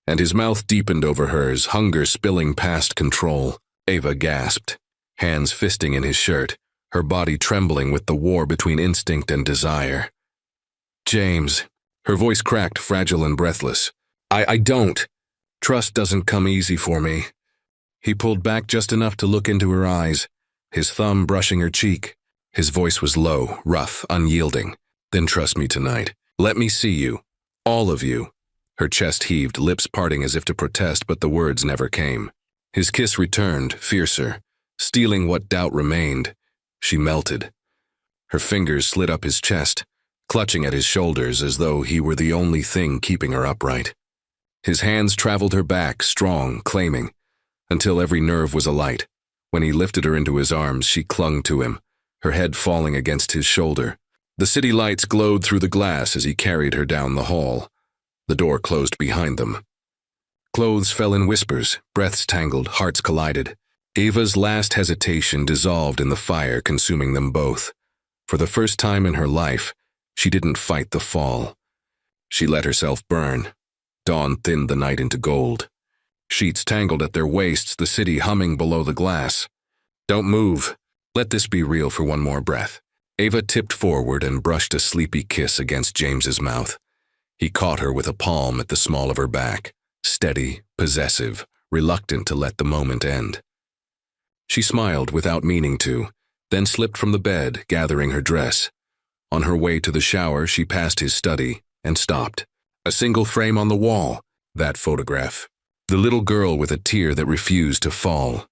And his mouth deepened over hers, hunger spilling past control. Ava gasped, hands fisting in his shirt, her body trembling with the war between instinct and desire. "James." Her voice cracked, fragile and breathless. I don't. Trust doesn't come easy for me." He pulled back just enough to look into her eyes, his thumb brushing her cheek. His voice was low, rough, unyielding. "Then trust me tonight. Let me see you. All of you." Her chest heaved, lips parting as if to protest, but the words never came. His kiss returned, fiercer, stealing what doubt remained. She melted. Her fingers slid up his chest, clutching at his shoulders as though he were the only thing keeping her upright. His hands traveled her back, strong, claiming, until every nerve was alight. When he lifted her into his arms, she clung to him, her head falling against his shoulder. The city lights glowed through the glass as he carried her down the hall. The door closed behind them. Clothes fell in whispers, breaths tangled, hearts collided. Ava's last hesitation dissolved in the fire consuming them both. For the first time in her life, she didn't fight the fall. She let herself burn. Dawn thinned the night into gold. Sheets tangled at their waists, the city humming below the glass. Don't move. Let this be real for one more breath. Ava tipped forward and brushed a sleepy kiss against James's mouth. He caught her with a palm at the small of her back, steady, possessive, reluctant to let the moment end. She smiled without meaning to, then slipped from the bed, gathering her dress. On her way to the shower, she passed his study and stopped. A single frame on the wall, that photograph. The little girl with a tear that refused to fall.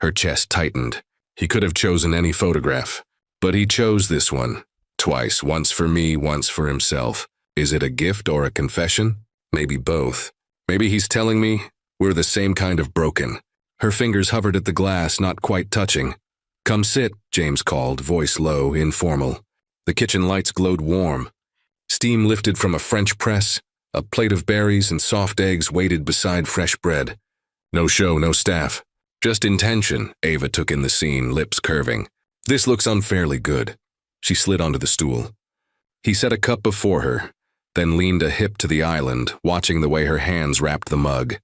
Her chest tightened. He could have chosen any photograph, but he chose this one. Twice, once for me, once for himself. Is it a gift or a confession? Maybe both. Maybe he's telling me we're the same kind of broken. Her fingers hovered at the glass, not quite touching. Come sit, James called, voice low, informal. The kitchen lights glowed warm. Steam lifted from a French press. A plate of berries and soft eggs waited beside fresh bread. No show, no staff. Just intention, Ava took in the scene, lips curving. This looks unfairly good. She slid onto the stool. He set a cup before her, then leaned a hip to the island, watching the way her hands wrapped the mug.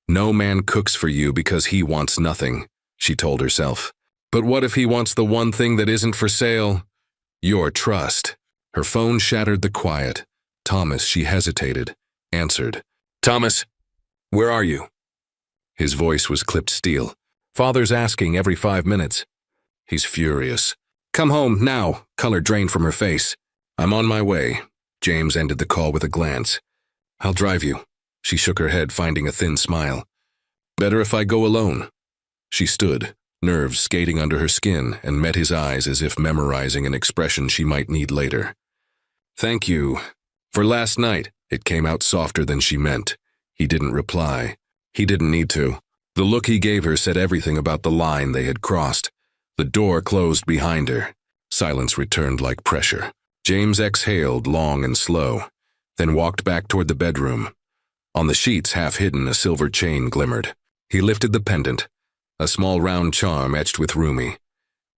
No man cooks for you because he wants nothing, she told herself. But what if he wants the one thing that isn't for sale? Your trust. Her phone shattered the quiet. Thomas, she hesitated, answered. Thomas, where are you? His voice was clipped steel. Father's asking every 5 minutes. He's furious. Come home, now, color drained from her face. I'm on my way. James ended the call with a glance. I'll drive you. She shook her head, finding a thin smile. Better if I go alone. She stood, nerves skating under her skin, and met his eyes as if memorizing an expression she might need later. Thank you. For last night, it came out softer than she meant. He didn't reply. He didn't need to. The look he gave her said everything about the line they had crossed. The door closed behind her. Silence returned like pressure. James exhaled long and slow, then walked back toward the bedroom. On the sheets, half hidden, a silver chain glimmered. He lifted the pendant, a small round charm etched with rumi.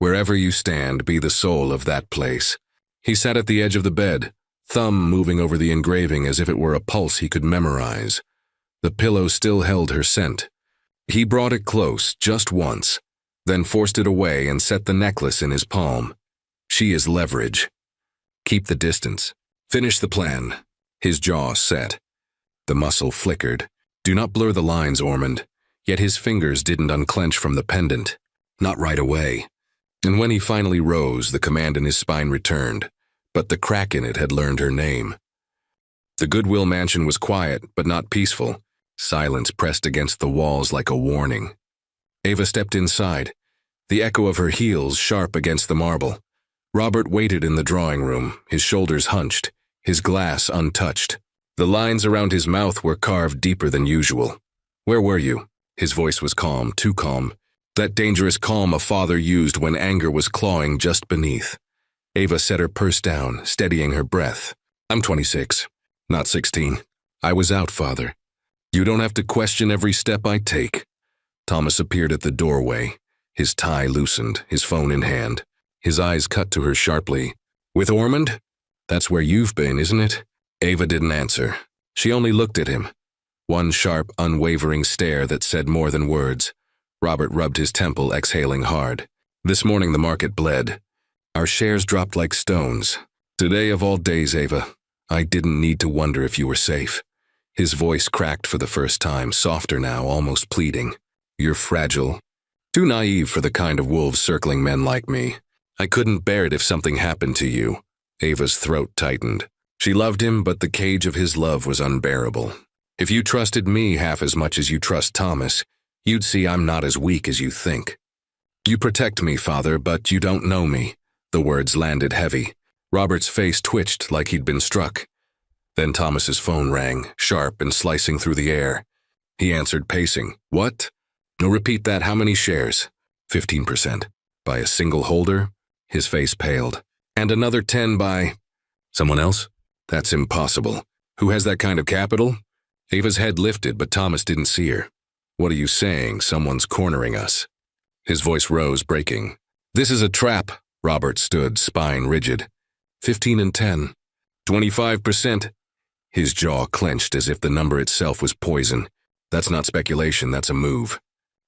Wherever you stand, be the soul of that place. He sat at the edge of the bed, thumb moving over the engraving as if it were a pulse he could memorize. The pillow still held her scent. He brought it close, just once, then forced it away and set the necklace in his palm. She is leverage. Keep the distance. Finish the plan. His jaw set. The muscle flickered. Do not blur the lines, Ormond. Yet his fingers didn't unclench from the pendant. Not right away. And when he finally rose, the command in his spine returned, but the crack in it had learned her name. The Goodwill mansion was quiet, but not peaceful. Silence pressed against the walls like a warning. Ava stepped inside, the echo of her heels sharp against the marble. Robert waited in the drawing room, his shoulders hunched, his glass untouched. The lines around his mouth were carved deeper than usual. Where were you? His voice was calm, too calm. That dangerous calm a father used when anger was clawing just beneath. Ava set her purse down, steadying her breath. I'm 26, not 16. I was out, Father. You don't have to question every step I take. Thomas appeared at the doorway, his tie loosened, his phone in hand. His eyes cut to her sharply. With Ormond? That's where you've been, isn't it? Ava didn't answer. She only looked at him. One sharp, unwavering stare that said more than words. Robert rubbed his temple, exhaling hard. This morning the market bled. Our shares dropped like stones. Today of all days, Ava, I didn't need to wonder if you were safe. His voice cracked for the first time, softer now, almost pleading. You're fragile. Too naive for the kind of wolves circling men like me. I couldn't bear it if something happened to you. Ava's throat tightened. She loved him, but the cage of his love was unbearable. If you trusted me half as much as you trust Thomas, you'd see I'm not as weak as you think. You protect me, Father, but you don't know me. The words landed heavy. Robert's face twitched like he'd been struck. Then Thomas's phone rang, sharp and slicing through the air. He answered, pacing. What? No, repeat that. How many shares? 15%. By a single holder? His face paled. And another 10 by... Someone else? That's impossible. Who has that kind of capital? Ava's head lifted, but Thomas didn't see her. What are you saying? Someone's cornering us. His voice rose, breaking. This is a trap. Robert stood, spine rigid. 15 and 10. 25%. His jaw clenched as if the number itself was poison. That's not speculation, that's a move.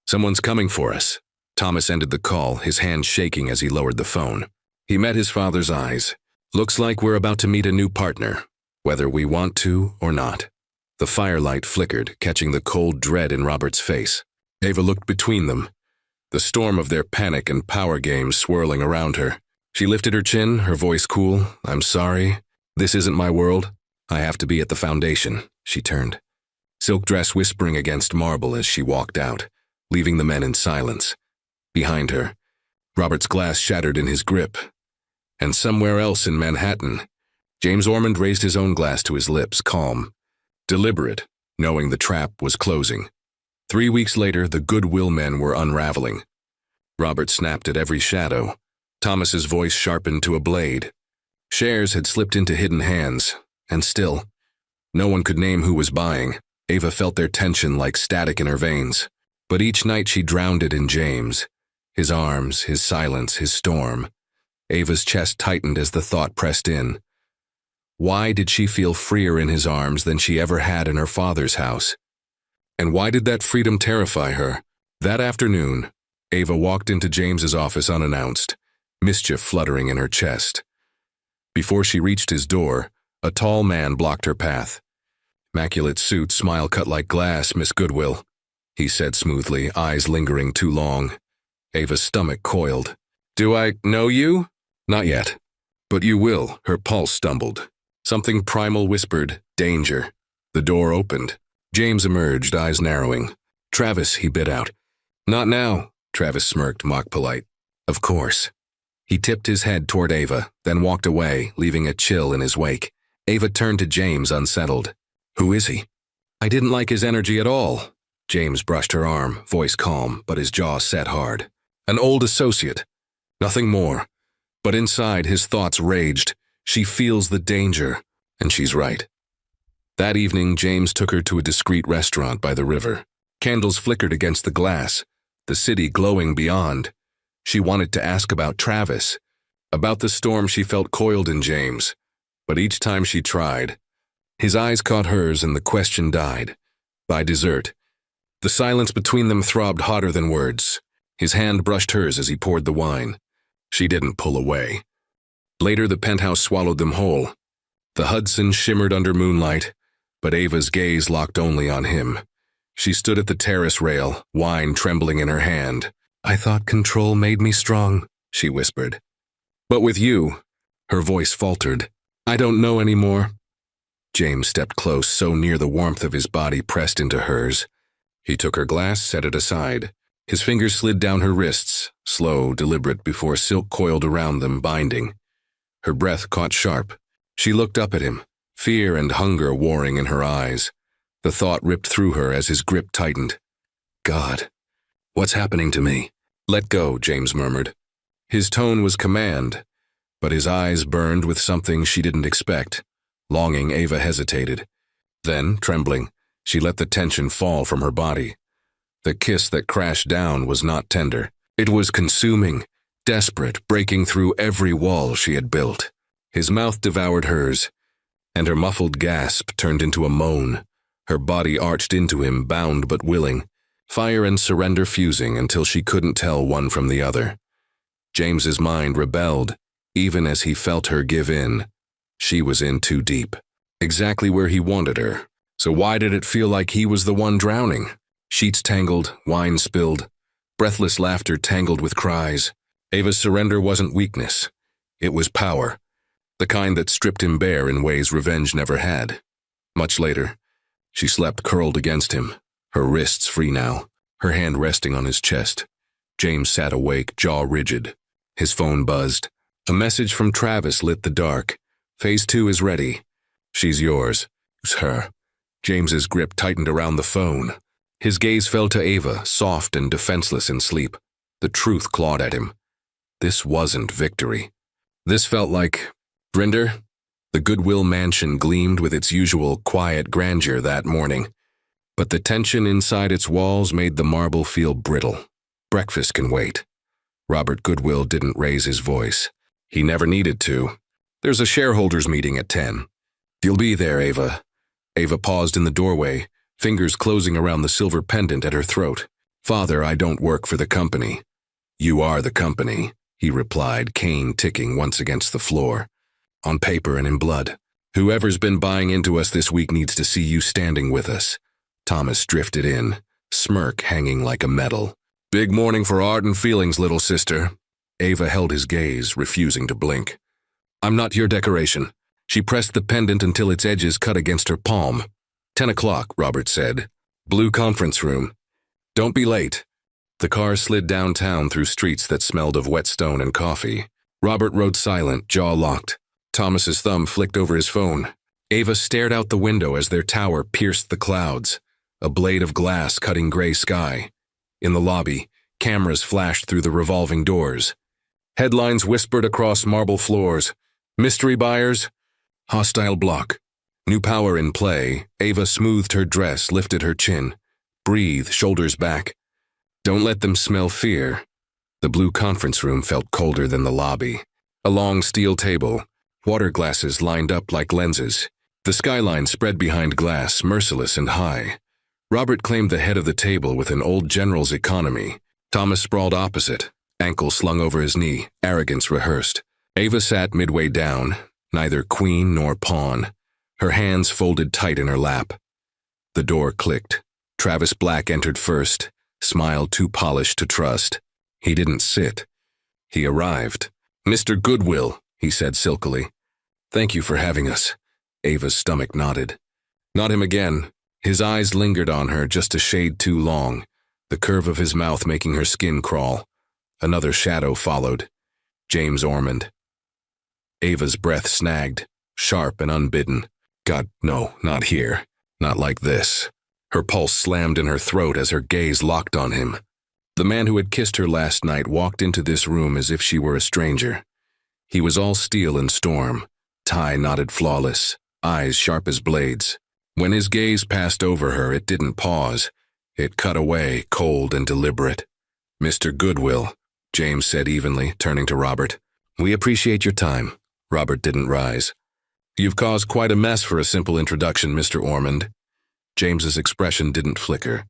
Someone's coming for us. Thomas ended the call, his hand shaking as he lowered the phone. He met his father's eyes. Looks like we're about to meet a new partner, whether we want to or not. The firelight flickered, catching the cold dread in Robert's face. Ava looked between them, the storm of their panic and power games swirling around her. She lifted her chin, her voice cool. I'm sorry. This isn't my world. I have to be at the foundation. She turned, silk dress whispering against marble as she walked out, leaving the men in silence. Behind her, Robert's glass shattered in his grip. And somewhere else in Manhattan, James Ormond raised his own glass to his lips, calm, deliberate, knowing the trap was closing. 3 weeks later, the goodwill men were unraveling. Robert snapped at every shadow. Thomas's voice sharpened to a blade. Shares had slipped into hidden hands, and still, no one could name who was buying. Ava felt their tension like static in her veins. But each night she drowned it in James. His arms, his silence, his storm. Ava's chest tightened as the thought pressed in. Why did she feel freer in his arms than she ever had in her father's house? And why did that freedom terrify her? That afternoon, Ava walked into James's office unannounced, mischief fluttering in her chest. Before she reached his door, a tall man blocked her path. Immaculate suit, smile cut like glass, Miss Goodwill, he said smoothly, eyes lingering too long. Ava's stomach coiled. Do I know you? Not yet. But you will, her pulse stumbled. Something primal whispered, danger. The door opened. James emerged, eyes narrowing. Travis, he bit out. Not now, Travis smirked, mock polite. Of course. He tipped his head toward Ava, then walked away, leaving a chill in his wake. Ava turned to James, unsettled. Who is he? I didn't like his energy at all. James brushed her arm, voice calm, but his jaw set hard. An old associate. Nothing more. But inside, his thoughts raged. She feels the danger, and she's right. That evening, James took her to a discreet restaurant by the river. Candles flickered against the glass, the city glowing beyond. She wanted to ask about Travis, about the storm she felt coiled in James. But each time she tried, his eyes caught hers and the question died. By dessert, the silence between them throbbed hotter than words. His hand brushed hers as he poured the wine. She didn't pull away. Later, the penthouse swallowed them whole. The Hudson shimmered under moonlight, but Ava's gaze locked only on him. She stood at the terrace rail, wine trembling in her hand. I thought control made me strong, she whispered. But with you, her voice faltered. I don't know anymore. James stepped close, so near the warmth of his body pressed into hers. He took her glass, set it aside. His fingers slid down her wrists, slow, deliberate, before silk coiled around them, binding. Her breath caught sharp. She looked up at him, fear and hunger warring in her eyes. The thought ripped through her as his grip tightened. God, what's happening to me? Let go, James murmured. His tone was command, but his eyes burned with something she didn't expect. Longing, Ava hesitated. Then, trembling, she let the tension fall from her body. The kiss that crashed down was not tender. It was consuming, desperate, breaking through every wall she had built. His mouth devoured hers, and her muffled gasp turned into a moan. Her body arched into him, bound but willing, fire and surrender fusing until she couldn't tell one from the other. James's mind rebelled, even as he felt her give in. She was in too deep, exactly where he wanted her. So why did it feel like he was the one drowning? Sheets tangled, wine spilled, breathless laughter tangled with cries. Ava's surrender wasn't weakness. It was power, the kind that stripped him bare in ways revenge never had. Much later, she slept curled against him, her wrists free now, her hand resting on his chest. James sat awake, jaw rigid. His phone buzzed. A message from Travis lit the dark. Phase 2 is ready. She's yours. It's her. James's grip tightened around the phone. His gaze fell to Ava, soft and defenseless in sleep. The truth clawed at him. This wasn't victory. This felt like Grinder. The Goodwill Mansion gleamed with its usual quiet grandeur that morning, but the tension inside its walls made the marble feel brittle. Breakfast can wait. Robert Goodwill didn't raise his voice. He never needed to. There's a shareholders meeting at 10. You'll be there, Ava. Ava paused in the doorway, fingers closing around the silver pendant at her throat. Father, I don't work for the company. You are the company, he replied, cane ticking once against the floor. On paper and in blood. Whoever's been buying into us this week needs to see you standing with us. Thomas drifted in, smirk hanging like a medal. Big morning for art and feelings, little sister. Ava held his gaze, refusing to blink. I'm not your decoration. She pressed the pendant until its edges cut against her palm. 10 o'clock, Robert said. Blue conference room. Don't be late. The car slid downtown through streets that smelled of whetstone and coffee. Robert rode silent, jaw locked. Thomas's thumb flicked over his phone. Ava stared out the window as their tower pierced the clouds, a blade of glass cutting gray sky. In the lobby, cameras flashed through the revolving doors. Headlines whispered across marble floors. Mystery buyers? Hostile block. New power in play, Ava smoothed her dress, lifted her chin. Breathe, shoulders back. Don't let them smell fear. The blue conference room felt colder than the lobby. A long steel table, water glasses lined up like lenses. The skyline spread behind glass, merciless and high. Robert claimed the head of the table with an old general's economy. Thomas sprawled opposite, ankle slung over his knee, arrogance rehearsed. Ava sat midway down, neither queen nor pawn, her hands folded tight in her lap. The door clicked. Travis Black entered first, smile too polished to trust. He didn't sit. He arrived. Mr. Goodwill, he said silkily. Thank you for having us. Ava's stomach nodded. Not him again. His eyes lingered on her just a shade too long, the curve of his mouth making her skin crawl. Another shadow followed. James Ormond. Ava's breath snagged, sharp and unbidden. God, no, not here. Not like this. Her pulse slammed in her throat as her gaze locked on him. The man who had kissed her last night walked into this room as if she were a stranger. He was all steel and storm, tie knotted flawless, eyes sharp as blades. When his gaze passed over her, it didn't pause. It cut away, cold and deliberate. Mr. Goodwill, James said evenly, turning to Robert. We appreciate your time. Robert didn't rise. You've caused quite a mess for a simple introduction, Mr. Ormond. James's expression didn't flicker.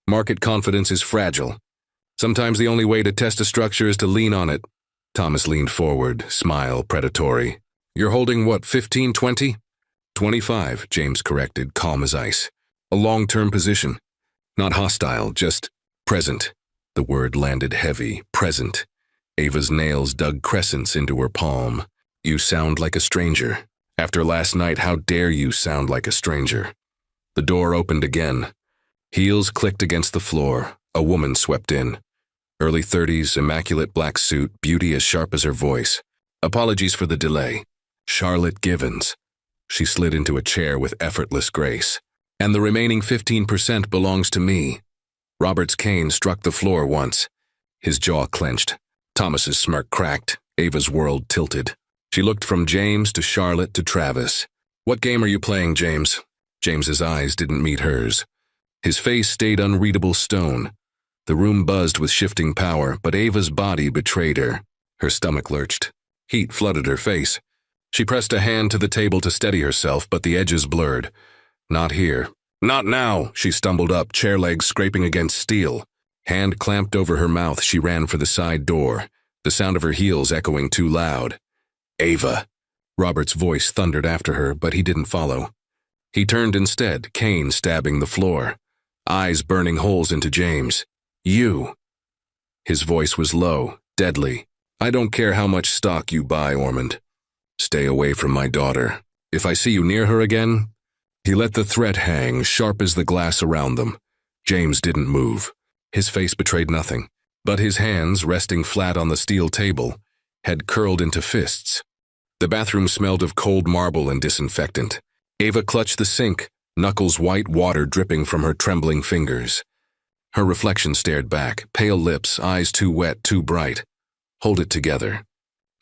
Market confidence is fragile. Sometimes the only way to test a structure is to lean on it. Thomas leaned forward, smile predatory. You're holding what, 15, 20? 25, James corrected, calm as ice. A long-term position. Not hostile, just present. The word landed heavy, present. Ava's nails dug crescents into her palm. You sound like a stranger. After last night, how dare you sound like a stranger? The door opened again. Heels clicked against the floor. A woman swept in. Early 30s, immaculate black suit, beauty as sharp as her voice. Apologies for the delay. Charlotte Givens. She slid into a chair with effortless grace. And the remaining 15% belongs to me. Robert's cane struck the floor once. His jaw clenched. Thomas's smirk cracked. Ava's world tilted. She looked from James to Charlotte to Travis. What game are you playing, James? James's eyes didn't meet hers. His face stayed unreadable stone. The room buzzed with shifting power, but Ava's body betrayed her. Her stomach lurched. Heat flooded her face. She pressed a hand to the table to steady herself, but the edges blurred. Not here. Not now, she stumbled up, chair legs scraping against steel. Hand clamped over her mouth, she ran for the side door, the sound of her heels echoing too loud. Ava. Robert's voice thundered after her, but he didn't follow. He turned instead, cane stabbing the floor, eyes burning holes into James. You. His voice was low, deadly. I don't care how much stock you buy, Ormond. Stay away from my daughter. If I see you near her again... He let the threat hang, sharp as the glass around them. James didn't move. His face betrayed nothing, but his hands, resting flat on the steel table, had curled into fists. The bathroom smelled of cold marble and disinfectant. Ava clutched the sink, knuckles white, water dripping from her trembling fingers. Her reflection stared back, pale lips, eyes too wet, too bright. Hold it together.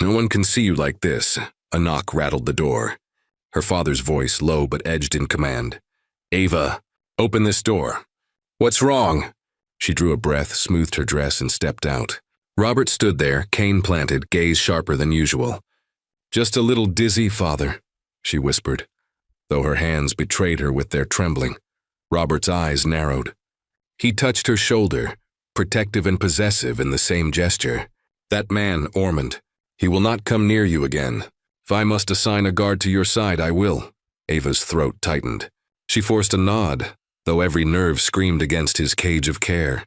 No one can see you like this. A knock rattled the door. Her father's voice, low but edged in command. Ava, open this door. What's wrong? She drew a breath, smoothed her dress, and stepped out. Robert stood there, cane planted, gaze sharper than usual. "Just a little dizzy, father," she whispered, though her hands betrayed her with their trembling. Robert's eyes narrowed. He touched her shoulder, protective and possessive in the same gesture. "That man, Ormond, he will not come near you again. If I must assign a guard to your side, I will." Ava's throat tightened. She forced a nod, though every nerve screamed against his cage of care.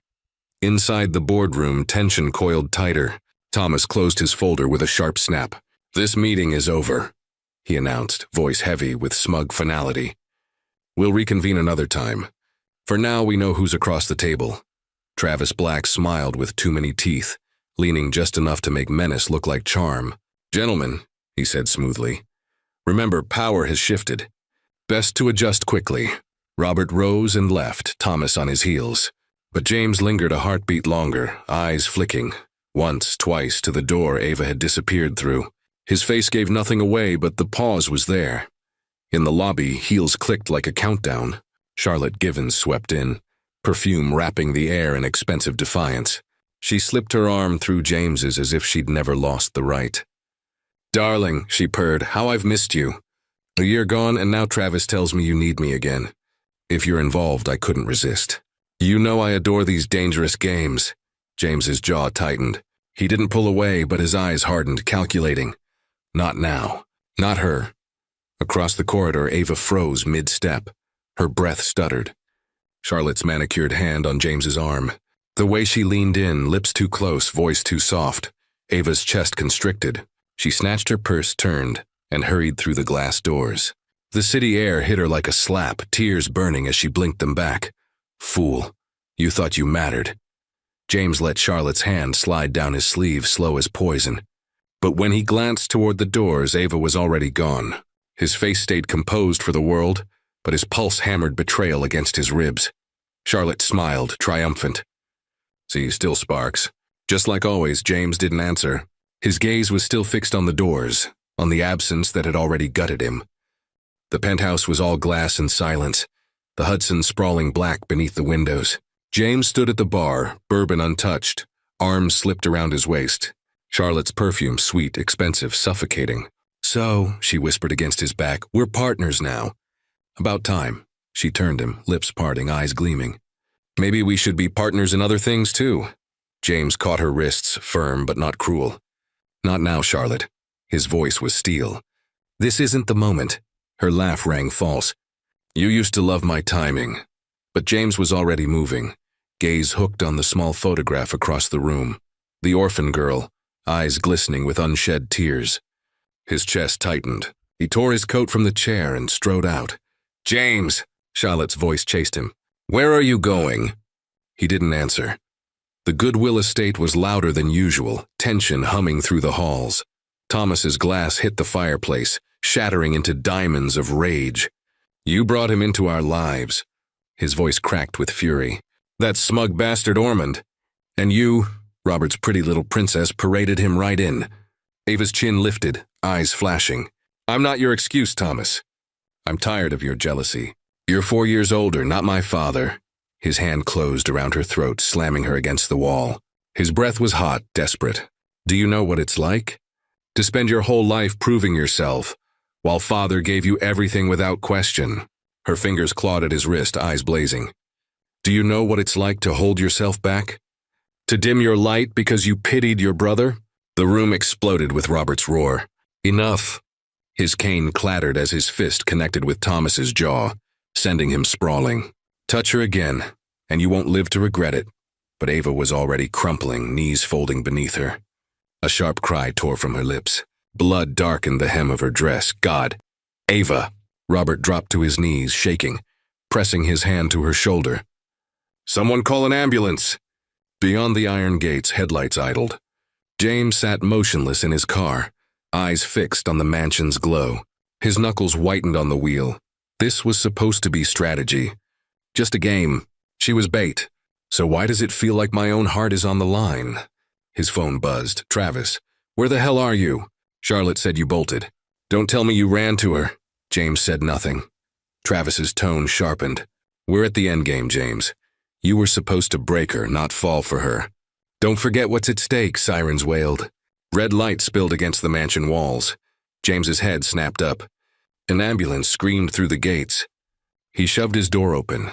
Inside the boardroom, tension coiled tighter. Thomas closed his folder with a sharp snap. "This meeting is over," he announced, voice heavy with smug finality. "We'll reconvene another time. For now, we know who's across the table." Travis Black smiled with too many teeth, leaning just enough to make menace look like charm. "Gentlemen," he said smoothly, "remember, power has shifted. Best to adjust quickly." Robert rose and left, Thomas on his heels. But James lingered a heartbeat longer, eyes flicking, once, twice, to the door Ava had disappeared through. His face gave nothing away, but the pause was there. In the lobby, heels clicked like a countdown. Charlotte Givens swept in, perfume wrapping the air in expensive defiance. She slipped her arm through James's as if she'd never lost the right. "Darling," she purred, "how I've missed you. A year gone, and now Travis tells me you need me again. If you're involved, I couldn't resist." "You know I adore these dangerous games." James's jaw tightened. He didn't pull away, but his eyes hardened, calculating. Not now. Not her. Across the corridor, Ava froze mid-step. Her breath stuttered. Charlotte's manicured hand on James's arm. The way she leaned in, lips too close, voice too soft. Ava's chest constricted. She snatched her purse, turned, and hurried through the glass doors. The city air hit her like a slap, tears burning as she blinked them back. "Fool, you thought you mattered." James let Charlotte's hand slide down his sleeve, slow as poison. But when he glanced toward the doors, Ava was already gone. His face stayed composed for the world, but his pulse hammered betrayal against his ribs. Charlotte smiled, triumphant. "See, still sparks." Just like always, James didn't answer. His gaze was still fixed on the doors, on the absence that had already gutted him. The penthouse was all glass and silence, the Hudson sprawling black beneath the windows. James stood at the bar, bourbon untouched, arms slipped around his waist. Charlotte's perfume, sweet, expensive, suffocating. "So," she whispered against his back, "we're partners now." "About time." She turned him, lips parting, eyes gleaming. "Maybe we should be partners in other things, too." James caught her wrists, firm but not cruel. "Not now, Charlotte." His voice was steel. "This isn't the moment." Her laugh rang false. "You used to love my timing." But James was already moving, gaze hooked on the small photograph across the room. The orphan girl, eyes glistening with unshed tears. His chest tightened. He tore his coat from the chair and strode out. "James!" Charlotte's voice chased him. "Where are you going?" He didn't answer. The Goodwill estate was louder than usual, tension humming through the halls. Thomas's glass hit the fireplace, shattering into diamonds of rage. "You brought him into our lives." His voice cracked with fury. "That smug bastard Ormond. And you," Robert's pretty little princess, paraded him right in. Ava's chin lifted, eyes flashing. "I'm not your excuse, Thomas. I'm tired of your jealousy. You're 4 years older, not my father." His hand closed around her throat, slamming her against the wall. His breath was hot, desperate. "Do you know what it's like? To spend your whole life proving yourself, while father gave you everything without question." Her fingers clawed at his wrist, eyes blazing. "Do you know what it's like to hold yourself back? To dim your light because you pitied your brother?" The room exploded with Robert's roar. "Enough." His cane clattered as his fist connected with Thomas's jaw, sending him sprawling. "Touch her again, and you won't live to regret it." But Ava was already crumpling, knees folding beneath her. A sharp cry tore from her lips. Blood darkened the hem of her dress. "God!" "Ava!" Robert dropped to his knees, shaking, pressing his hand to her shoulder. "Someone call an ambulance!" Beyond the iron gates, headlights idled. James sat motionless in his car, eyes fixed on the mansion's glow. His knuckles whitened on the wheel. This was supposed to be strategy. Just a game. She was bait. So why does it feel like my own heart is on the line? His phone buzzed. "Travis, where the hell are you?" "Charlotte said you bolted." "Don't tell me you ran to her." James said nothing. Travis's tone sharpened. "We're at the endgame, James. You were supposed to break her, not fall for her. Don't forget what's at stake, sirens wailed. Red light spilled against the mansion walls. James's head snapped up. An ambulance screamed through the gates. He shoved his door open,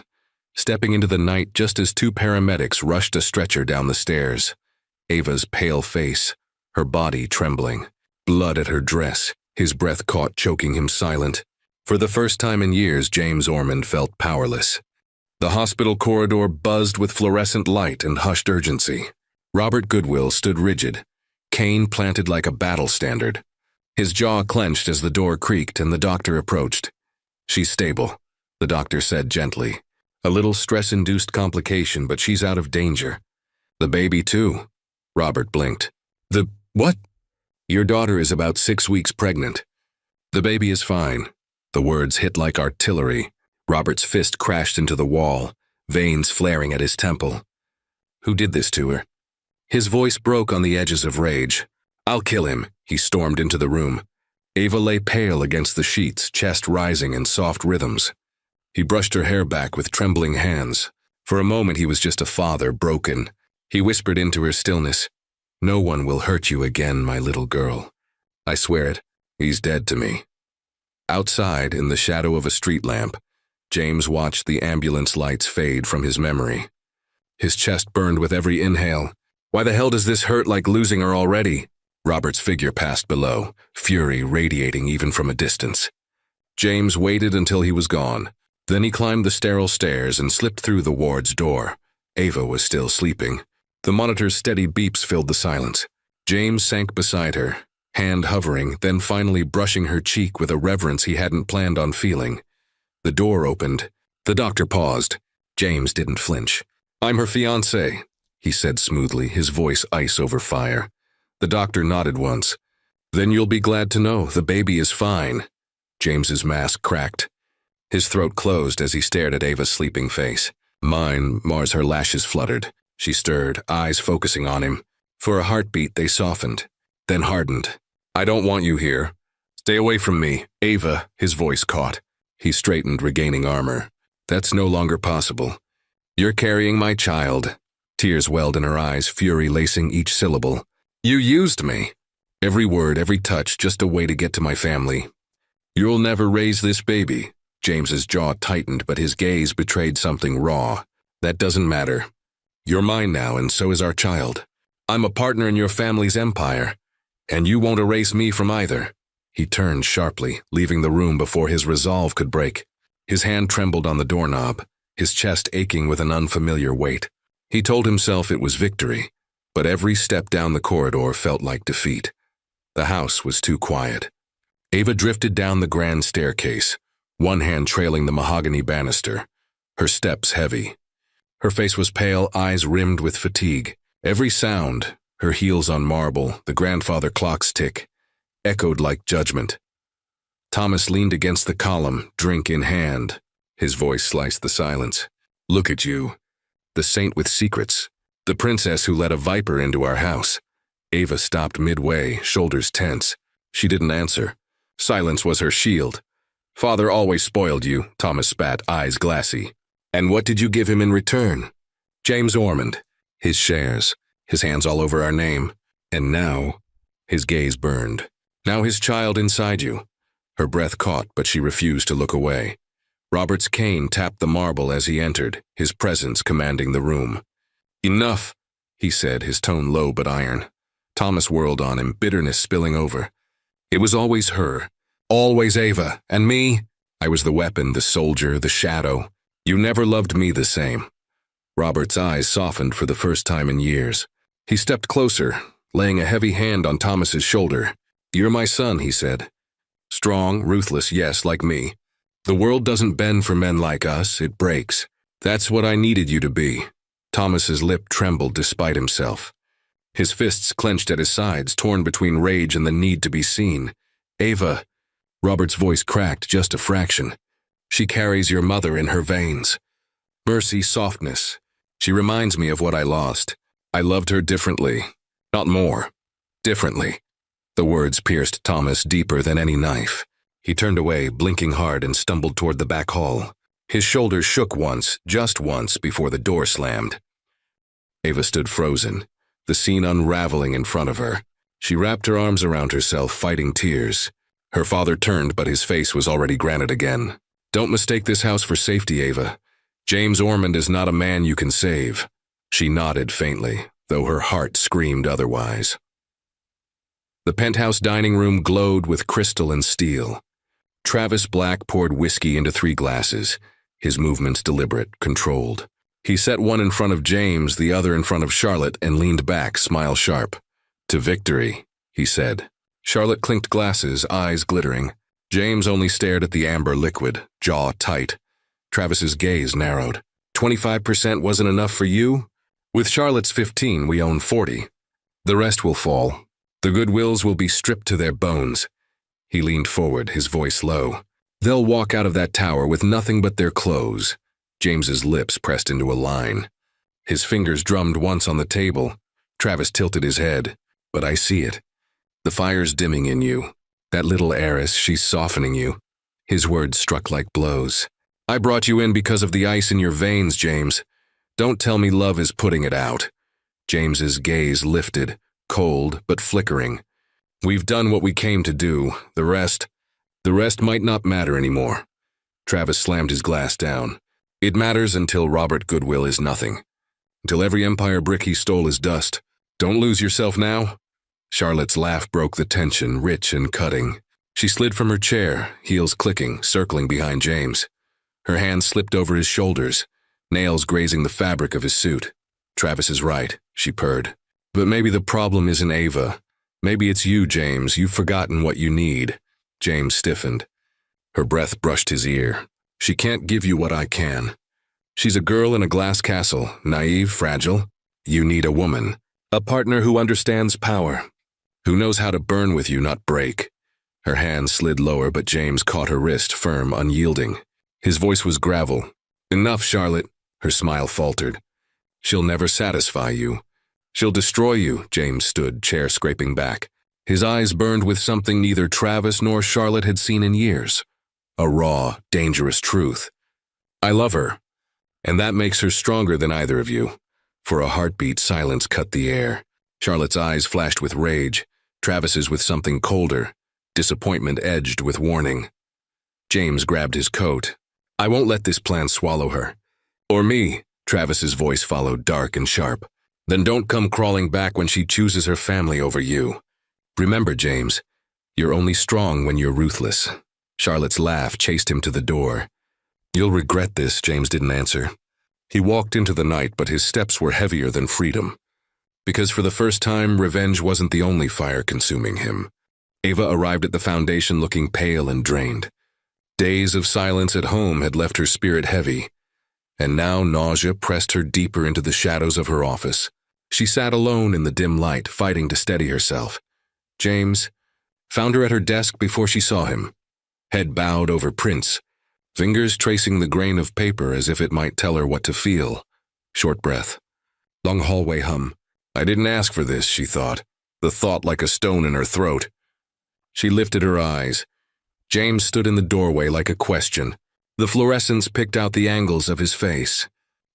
stepping into the night just as two paramedics rushed a stretcher down the stairs. Ava's pale face, her body trembling, blood at her dress, his breath caught, choking him silent. For the first time in years, James Ormond felt powerless. The hospital corridor buzzed with fluorescent light and hushed urgency. Robert Goodwill stood rigid, cane planted like a battle standard. His jaw clenched as the door creaked and the doctor approached. "She's stable," the doctor said gently. "A little stress-induced complication, but she's out of danger." "The baby, too?" Robert blinked. "The what?" "Your daughter is about 6 weeks pregnant." "The baby is fine." The words hit like artillery. Robert's fist crashed into the wall, veins flaring at his temple. "Who did this to her?" His voice broke on the edges of rage. "I'll kill him," he stormed into the room. Ava lay pale against the sheets, chest rising in soft rhythms. He brushed her hair back with trembling hands. For a moment he was just a father, broken. He whispered into her stillness, "No one will hurt you again, my little girl. I swear it. He's dead to me." Outside, in the shadow of a street lamp, James watched the ambulance lights fade from his memory. His chest burned with every inhale. Why the hell does this hurt like losing her already? Robert's figure passed below, fury radiating even from a distance. James waited until he was gone. Then he climbed the sterile stairs and slipped through the ward's door. Ava was still sleeping. The monitor's steady beeps filled the silence. James sank beside her, hand hovering, then finally brushing her cheek with a reverence he hadn't planned on feeling. The door opened. The doctor paused. James didn't flinch. "I'm her fiancé," he said smoothly, his voice ice over fire. The doctor nodded once. "Then you'll be glad to know the baby is fine." James's mask cracked. His throat closed as he stared at Ava's sleeping face. Mars, her lashes fluttered. She stirred, eyes focusing on him. For a heartbeat, they softened, then hardened. "I don't want you here. Stay away from me, Ava," his voice caught. He straightened, regaining armor. "That's no longer possible. You're carrying my child." Tears welled in her eyes, fury lacing each syllable. "You used me. Every word, every touch, just a way to get to my family. You'll never raise this baby." James's jaw tightened, but his gaze betrayed something raw. "That doesn't matter. You're mine now, and so is our child. I'm a partner in your family's empire, and you won't erase me from either." He turned sharply, leaving the room before his resolve could break. His hand trembled on the doorknob, his chest aching with an unfamiliar weight. He told himself it was victory, but every step down the corridor felt like defeat. The house was too quiet. Ava drifted down the grand staircase, one hand trailing the mahogany banister, her steps heavy. Her face was pale, eyes rimmed with fatigue. Every sound, her heels on marble, the grandfather clock's tick, echoed like judgment. Thomas leaned against the column, drink in hand. His voice sliced the silence. "Look at you. The saint with secrets. The princess who let a viper into our house." Ava stopped midway, shoulders tense. She didn't answer. Silence was her shield. "Father always spoiled you," Thomas spat, eyes glassy. "And what did you give him in return?" "James Ormond. His shares. His hands all over our name. And now," his gaze burned, "now his child inside you." Her breath caught, but she refused to look away. Robert's cane tapped the marble as he entered, his presence commanding the room. "Enough," he said, his tone low but iron. Thomas whirled on him, bitterness spilling over. "It was always her. Always Ava. And me? I was the weapon, the soldier, the shadow. You never loved me the same." Robert's eyes softened for the first time in years. He stepped closer, laying a heavy hand on Thomas's shoulder. "You're my son," he said. "Strong, ruthless, yes, like me. The world doesn't bend for men like us, it breaks. That's what I needed you to be." Thomas's lip trembled despite himself. His fists clenched at his sides, torn between rage and the need to be seen. "Ava," Robert's voice cracked just a fraction. "She carries your mother in her veins. Mercy, softness. She reminds me of what I lost. I loved her differently. Not more. Differently." The words pierced Thomas deeper than any knife. He turned away, blinking hard, and stumbled toward the back hall. His shoulders shook once, just once, before the door slammed. Ava stood frozen, the scene unraveling in front of her. She wrapped her arms around herself, fighting tears. Her father turned, but his face was already granite again. "Don't mistake this house for safety, Ava. James Ormond is not a man you can save." She nodded faintly, though her heart screamed otherwise. The penthouse dining room glowed with crystal and steel. Travis Black poured whiskey into 3 glasses, his movements deliberate, controlled. He set one in front of James, the other in front of Charlotte, and leaned back, smile sharp. "To victory," he said. Charlotte clinked glasses, eyes glittering. James only stared at the amber liquid, jaw tight. Travis's gaze narrowed. 25% wasn't enough for you? With Charlotte's 15, we own 40. The rest will fall. The Goodwills will be stripped to their bones. He leaned forward, his voice low. They'll walk out of that tower with nothing but their clothes. James's lips pressed into a line. His fingers drummed once on the table. Travis tilted his head. "But I see it. The fire's dimming in you. That little heiress, she's softening you." His words struck like blows. "I brought you in because of the ice in your veins, James. Don't tell me love is putting it out." James's gaze lifted, cold but flickering. "We've done what we came to do. The rest might not matter anymore." Travis slammed his glass down. "It matters until Robert Goodwill is nothing. Until every empire brick he stole is dust. Don't lose yourself now." Charlotte's laugh broke the tension, rich and cutting. She slid from her chair, heels clicking, circling behind James. Her hands slipped over his shoulders, nails grazing the fabric of his suit. "Travis is right," she purred. "But maybe the problem isn't Ava. Maybe it's you, James. You've forgotten what you need." James stiffened. Her breath brushed his ear. "She can't give you what I can. She's a girl in a glass castle, naive, fragile. You need a woman, a partner who understands power, who knows how to burn with you, not break." Her hand slid lower, but James caught her wrist, firm, unyielding. His voice was gravel. "Enough, Charlotte." Her smile faltered. "She'll never satisfy you. She'll destroy you." James stood, chair scraping back. His eyes burned with something neither Travis nor Charlotte had seen in years. A raw, dangerous truth. "I love her, and that makes her stronger than either of you." For a heartbeat, silence cut the air. Charlotte's eyes flashed with rage, Travis's with something colder, disappointment edged with warning. James grabbed his coat. "I won't let this plan swallow her. Or me." Travis's voice followed, dark and sharp. "Then don't come crawling back when she chooses her family over you. Remember, James, you're only strong when you're ruthless." Charlotte's laugh chased him to the door. "You'll regret this," James didn't answer. He walked into the night, but his steps were heavier than freedom. Because for the first time, revenge wasn't the only fire consuming him. Ava arrived at the foundation looking pale and drained. Days of silence at home had left her spirit heavy, and now nausea pressed her deeper into the shadows of her office. She sat alone in the dim light, fighting to steady herself. James found her at her desk before she saw him, head bowed over prints, fingers tracing the grain of paper as if it might tell her what to feel. Short breath. Long hallway hum. "I didn't ask for this," she thought, the thought like a stone in her throat. She lifted her eyes. James stood in the doorway like a question. The fluorescence picked out the angles of his face.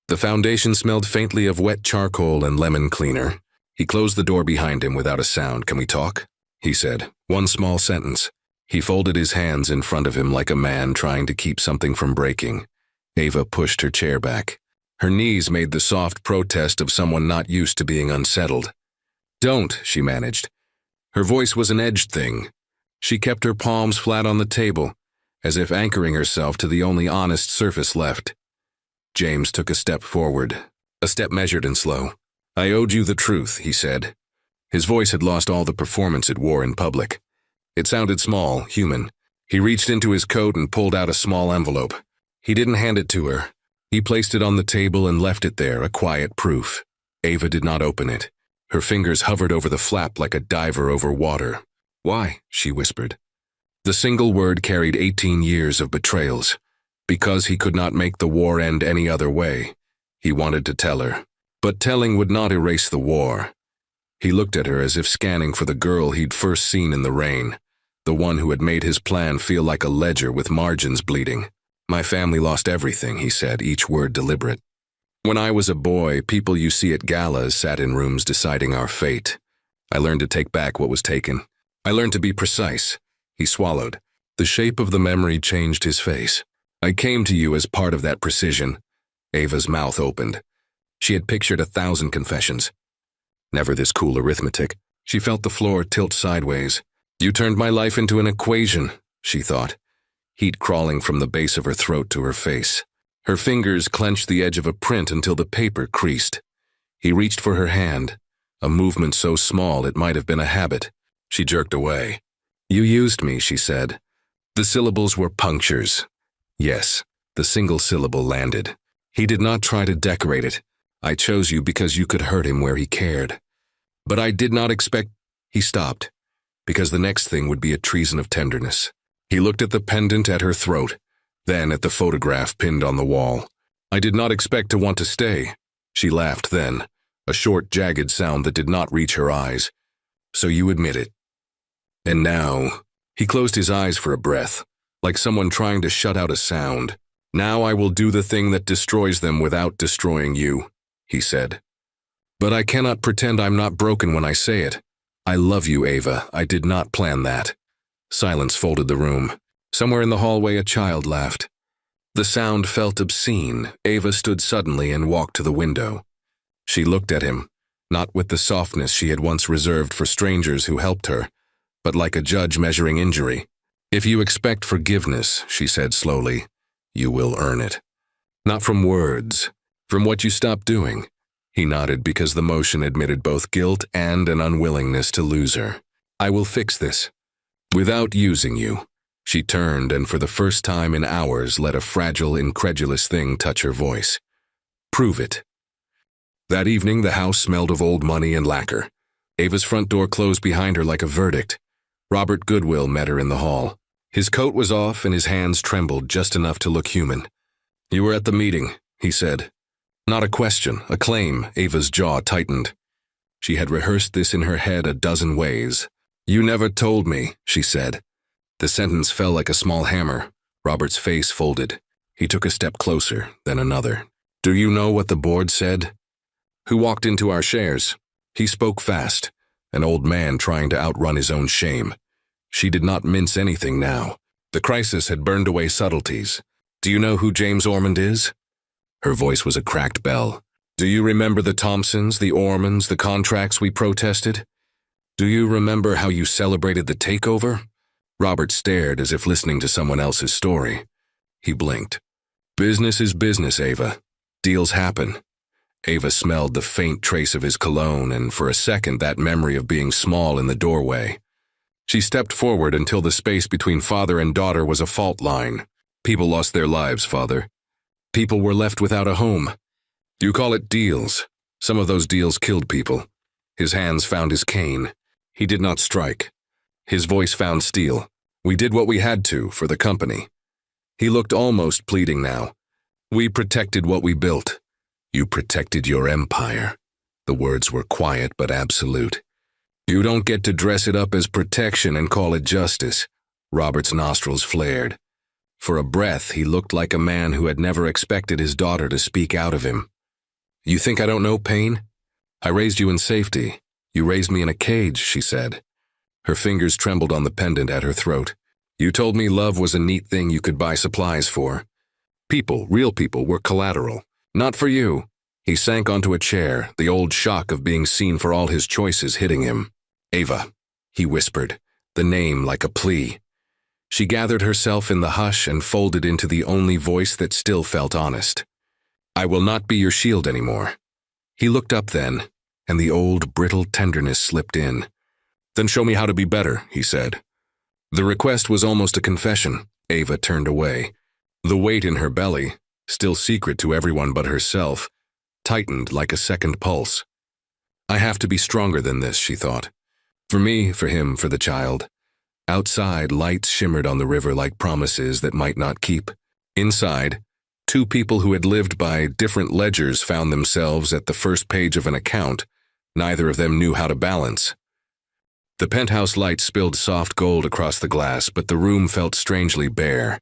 The foundation smelled faintly of wet charcoal and lemon cleaner. He closed the door behind him without a sound. "Can we talk?" he said. One small sentence. He folded his hands in front of him like a man trying to keep something from breaking. Ava pushed her chair back. Her knees made the soft protest of someone not used to being unsettled. "Don't," she managed. Her voice was an edged thing. She kept her palms flat on the table, as if anchoring herself to the only honest surface left. James took a step forward, a step measured and slow. "I owed you the truth," he said. His voice had lost all the performance it wore in public. It sounded small, human. He reached into his coat and pulled out a small envelope. He didn't hand it to her. He placed it on the table and left it there, a quiet proof. Ava did not open it. Her fingers hovered over the flap like a diver over water. "Why?" she whispered. The single word carried 18 years of betrayals. Because he could not make the war end any other way. He wanted to tell her. But telling would not erase the war. He looked at her as if scanning for the girl he'd first seen in the rain, the one who had made his plan feel like a ledger with margins bleeding. "My family lost everything," he said, each word deliberate. When I was a boy, people you see at galas sat in rooms deciding our fate. I learned to take back what was taken. I learned to be precise. He swallowed. The shape of the memory changed his face. I came to you as part of that precision. Ava's mouth opened. She had pictured 1,000 confessions. Never this cool arithmetic. She felt the floor tilt sideways. You turned my life into an equation, she thought. Heat crawling from the base of her throat to her face. Her fingers clenched the edge of a print until the paper creased. He reached for her hand, a movement so small it might have been a habit. She jerked away. You used me, she said. The syllables were punctures. Yes, the single syllable landed. He did not try to decorate it. I chose you because you could hurt him where he cared. But I did not expect... He stopped, because the next thing would be a treason of tenderness. He looked at the pendant at her throat, then at the photograph pinned on the wall. I did not expect to want to stay. She laughed then, a short, jagged sound that did not reach her eyes. So you admit it. And now... He closed his eyes for a breath, like someone trying to shut out a sound. Now I will do the thing that destroys them without destroying you, he said. But I cannot pretend I'm not broken when I say it. I love you, Ava. I did not plan that. Silence folded the room. Somewhere in the hallway a child laughed. The sound felt obscene. Ava stood suddenly and walked to the window. She looked at him, not with the softness she had once reserved for strangers who helped her, but like a judge measuring injury. If you expect forgiveness, she said slowly, you will earn it. Not from words, from what you stop doing. He nodded because the motion admitted both guilt and an unwillingness to lose her. I will fix this. Without using you. She turned and for the first time in hours let a fragile, incredulous thing touch her voice. Prove it. That evening the house smelled of old money and lacquer. Ava's front door closed behind her like a verdict. Robert Goodwill met her in the hall. His coat was off and his hands trembled just enough to look human. You were at the meeting, he said. Not a question, a claim. Ava's jaw tightened. She had rehearsed this in her head a dozen ways. You never told me, she said. The sentence fell like a small hammer. Robert's face folded. He took a step closer, then another. Do you know what the board said? Who walked into our shares? He spoke fast, an old man trying to outrun his own shame. She did not mince anything now. The crisis had burned away subtleties. Do you know who James Ormond is? Her voice was a cracked bell. Do you remember the Thompsons, the Ormonds, the contracts we protested? Do you remember how you celebrated the takeover? Robert stared as if listening to someone else's story. He blinked. Business is business, Ava. Deals happen. Ava smelled the faint trace of his cologne, and for a second that memory of being small in the doorway. She stepped forward until the space between father and daughter was a fault line. People lost their lives, father. People were left without a home. You call it deals. Some of those deals killed people. His hands found his cane. He did not strike. His voice found steel. We did what we had to for the company. He looked almost pleading now. We protected what we built. You protected your empire. The words were quiet but absolute. You don't get to dress it up as protection and call it justice. Robert's nostrils flared. For a breath, he looked like a man who had never expected his daughter to speak out of him. You think I don't know pain? I raised you in safety. You raised me in a cage, she said. Her fingers trembled on the pendant at her throat. You told me love was a neat thing you could buy supplies for. People, real people, were collateral. Not for you. He sank onto a chair, the old shock of being seen for all his choices hitting him. Ava, he whispered, the name like a plea. She gathered herself in the hush and folded into the only voice that still felt honest. I will not be your shield anymore. He looked up then, and the old, brittle tenderness slipped in. Then show me how to be better, he said. The request was almost a confession. Ava turned away. The weight in her belly, still secret to everyone but herself, tightened like a second pulse. I have to be stronger than this, she thought. For me, for him, for the child. Outside, lights shimmered on the river like promises that might not keep. Inside, two people who had lived by different ledgers found themselves at the first page of an account. Neither of them knew how to balance. The penthouse light spilled soft gold across the glass, but the room felt strangely bare,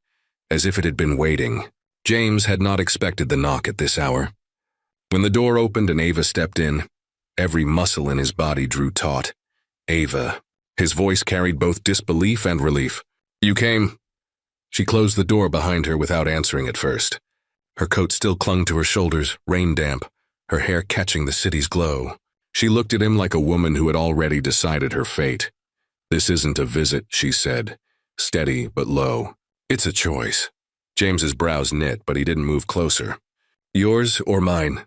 as if it had been waiting. James had not expected the knock at this hour. When the door opened and Ava stepped in, every muscle in his body drew taut. Ava. His voice carried both disbelief and relief. You came? She closed the door behind her without answering at first. Her coat still clung to her shoulders, rain damp, her hair catching the city's glow. She looked at him like a woman who had already decided her fate. This isn't a visit, she said, steady but low. It's a choice. James's brows knit, but he didn't move closer. Yours or mine?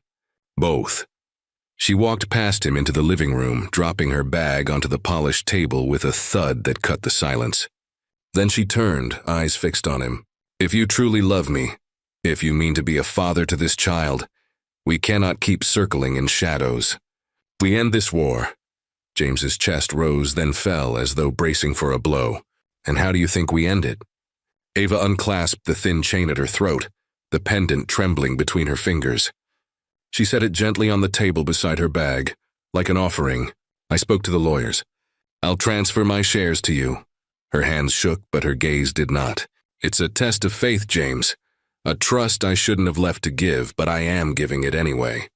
Both. She walked past him into the living room, dropping her bag onto the polished table with a thud that cut the silence. Then she turned, eyes fixed on him. If you truly love me, if you mean to be a father to this child, we cannot keep circling in shadows. We end this war. James's chest rose, then fell as though bracing for a blow. And how do you think we end it? Ava unclasped the thin chain at her throat, the pendant trembling between her fingers. She set it gently on the table beside her bag, like an offering. I spoke to the lawyers. I'll transfer my shares to you. Her hands shook, but her gaze did not. It's a test of faith, James. A trust I shouldn't have left to give, but I am giving it anyway.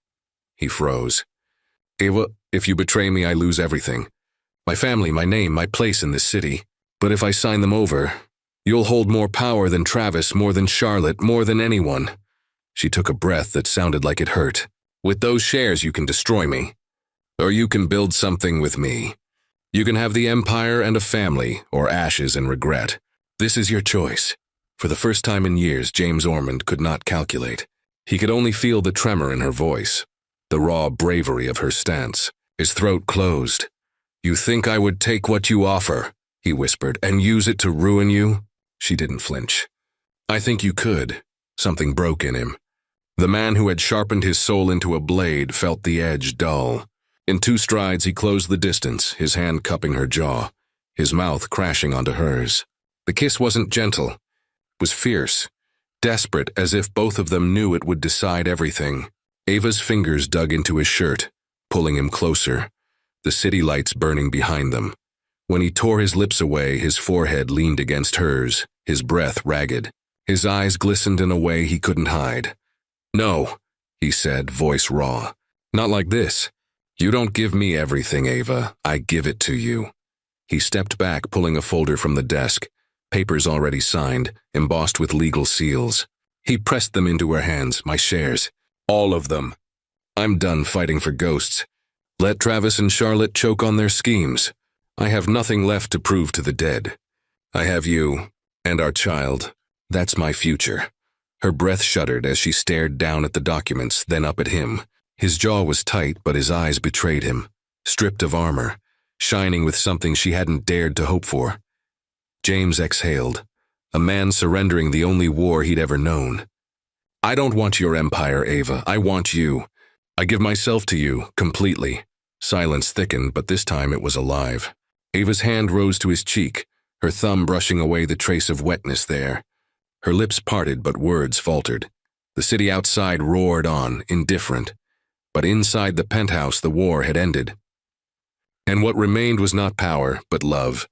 He froze. Ava, if you betray me, I lose everything. My family, my name, my place in this city. But if I sign them over, you'll hold more power than Travis, more than Charlotte, more than anyone. She took a breath that sounded like it hurt. With those shares, you can destroy me. Or you can build something with me. You can have the empire and a family, or ashes and regret. This is your choice. For the first time in years, James Ormond could not calculate. He could only feel the tremor in her voice, the raw bravery of her stance. His throat closed. You think I would take what you offer, he whispered, and use it to ruin you? She didn't flinch. I think you could. Something broke in him. The man who had sharpened his soul into a blade felt the edge dull. In 2 strides, he closed the distance, his hand cupping her jaw, his mouth crashing onto hers. The kiss wasn't gentle. It was fierce, desperate, as if both of them knew it would decide everything. Ava's fingers dug into his shirt, pulling him closer, the city lights burning behind them. When he tore his lips away, his forehead leaned against hers, his breath ragged. His eyes glistened in a way he couldn't hide. No, he said, voice raw. Not like this. You don't give me everything, Ava. I give it to you. He stepped back, pulling a folder from the desk, papers already signed, embossed with legal seals. He pressed them into her hands, my shares. All of them. I'm done fighting for ghosts. Let Travis and Charlotte choke on their schemes. I have nothing left to prove to the dead. I have you, and our child. That's my future. Her breath shuddered as she stared down at the documents, then up at him. His jaw was tight, but his eyes betrayed him, stripped of armor, shining with something she hadn't dared to hope for. James exhaled, a man surrendering the only war he'd ever known. I don't want your empire, Ava. I want you. I give myself to you, completely. Silence thickened, but this time it was alive. Ava's hand rose to his cheek, her thumb brushing away the trace of wetness there. Her lips parted, but words faltered. The city outside roared on, indifferent. But inside the penthouse, the war had ended. And what remained was not power, but love.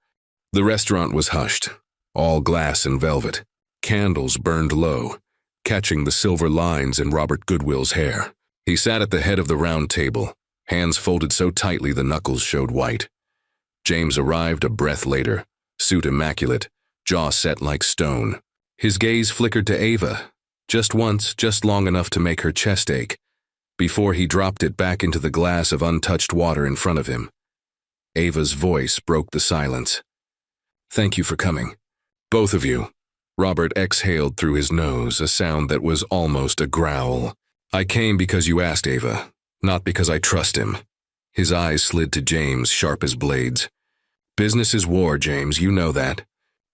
The restaurant was hushed, all glass and velvet. Candles burned low, catching the silver lines in Robert Goodwill's hair. He sat at the head of the round table, hands folded so tightly the knuckles showed white. James arrived a breath later, suit immaculate, jaw set like stone. His gaze flickered to Ava, just once, just long enough to make her chest ache, before he dropped it back into the glass of untouched water in front of him. Ava's voice broke the silence. Thank you for coming. Both of you. Robert exhaled through his nose, a sound that was almost a growl. I came because you asked, Ava, not because I trust him. His eyes slid to James, sharp as blades. Business is war, James, you know that.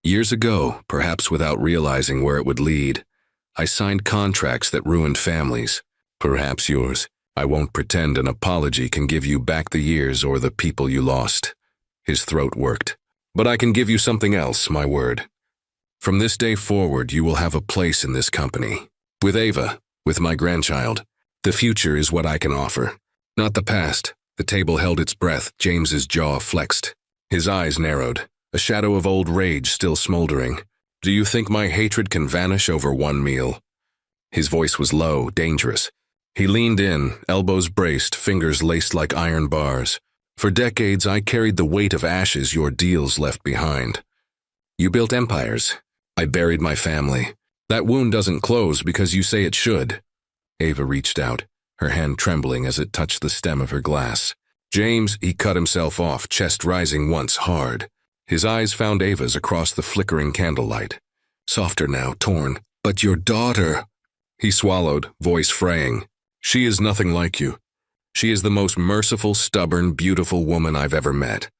Years ago, perhaps without realizing where it would lead, I signed contracts that ruined families. Perhaps yours. I won't pretend an apology can give you back the years or the people you lost. His throat worked. But I can give you something else, my word. From this day forward, you will have a place in this company. With Ava, with my grandchild. The future is what I can offer, not the past. The table held its breath, James's jaw flexed. His eyes narrowed, a shadow of old rage still smoldering. Do you think my hatred can vanish over one meal? His voice was low, dangerous. He leaned in, elbows braced, fingers laced like iron bars. For decades, I carried the weight of ashes your deals left behind. You built empires. I buried my family. That wound doesn't close because you say it should. Ava reached out, her hand trembling as it touched the stem of her glass. James, he cut himself off, chest rising once hard. His eyes found Ava's across the flickering candlelight. Softer now, torn. But your daughter... He swallowed, voice fraying. She is nothing like you. She is the most merciful, stubborn, beautiful woman I've ever met.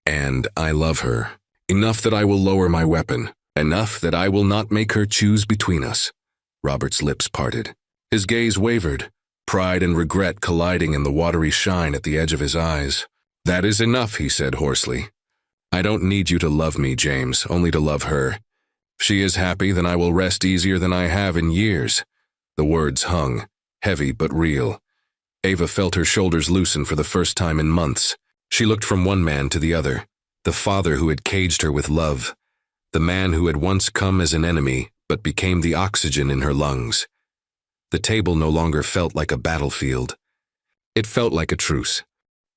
And I love her. Enough that I will lower my weapon. Enough that I will not make her choose between us. Robert's lips parted. His gaze wavered, pride and regret colliding in the watery shine at the edge of his eyes. That is enough, he said hoarsely. I don't need you to love me, James, only to love her. If she is happy, then I will rest easier than I have in years. The words hung, heavy but real. Ava felt her shoulders loosen for the first time in months. She looked from one man to the other, the father who had caged her with love, the man who had once come as an enemy but became the oxygen in her lungs. The table no longer felt like a battlefield. It felt like a truce.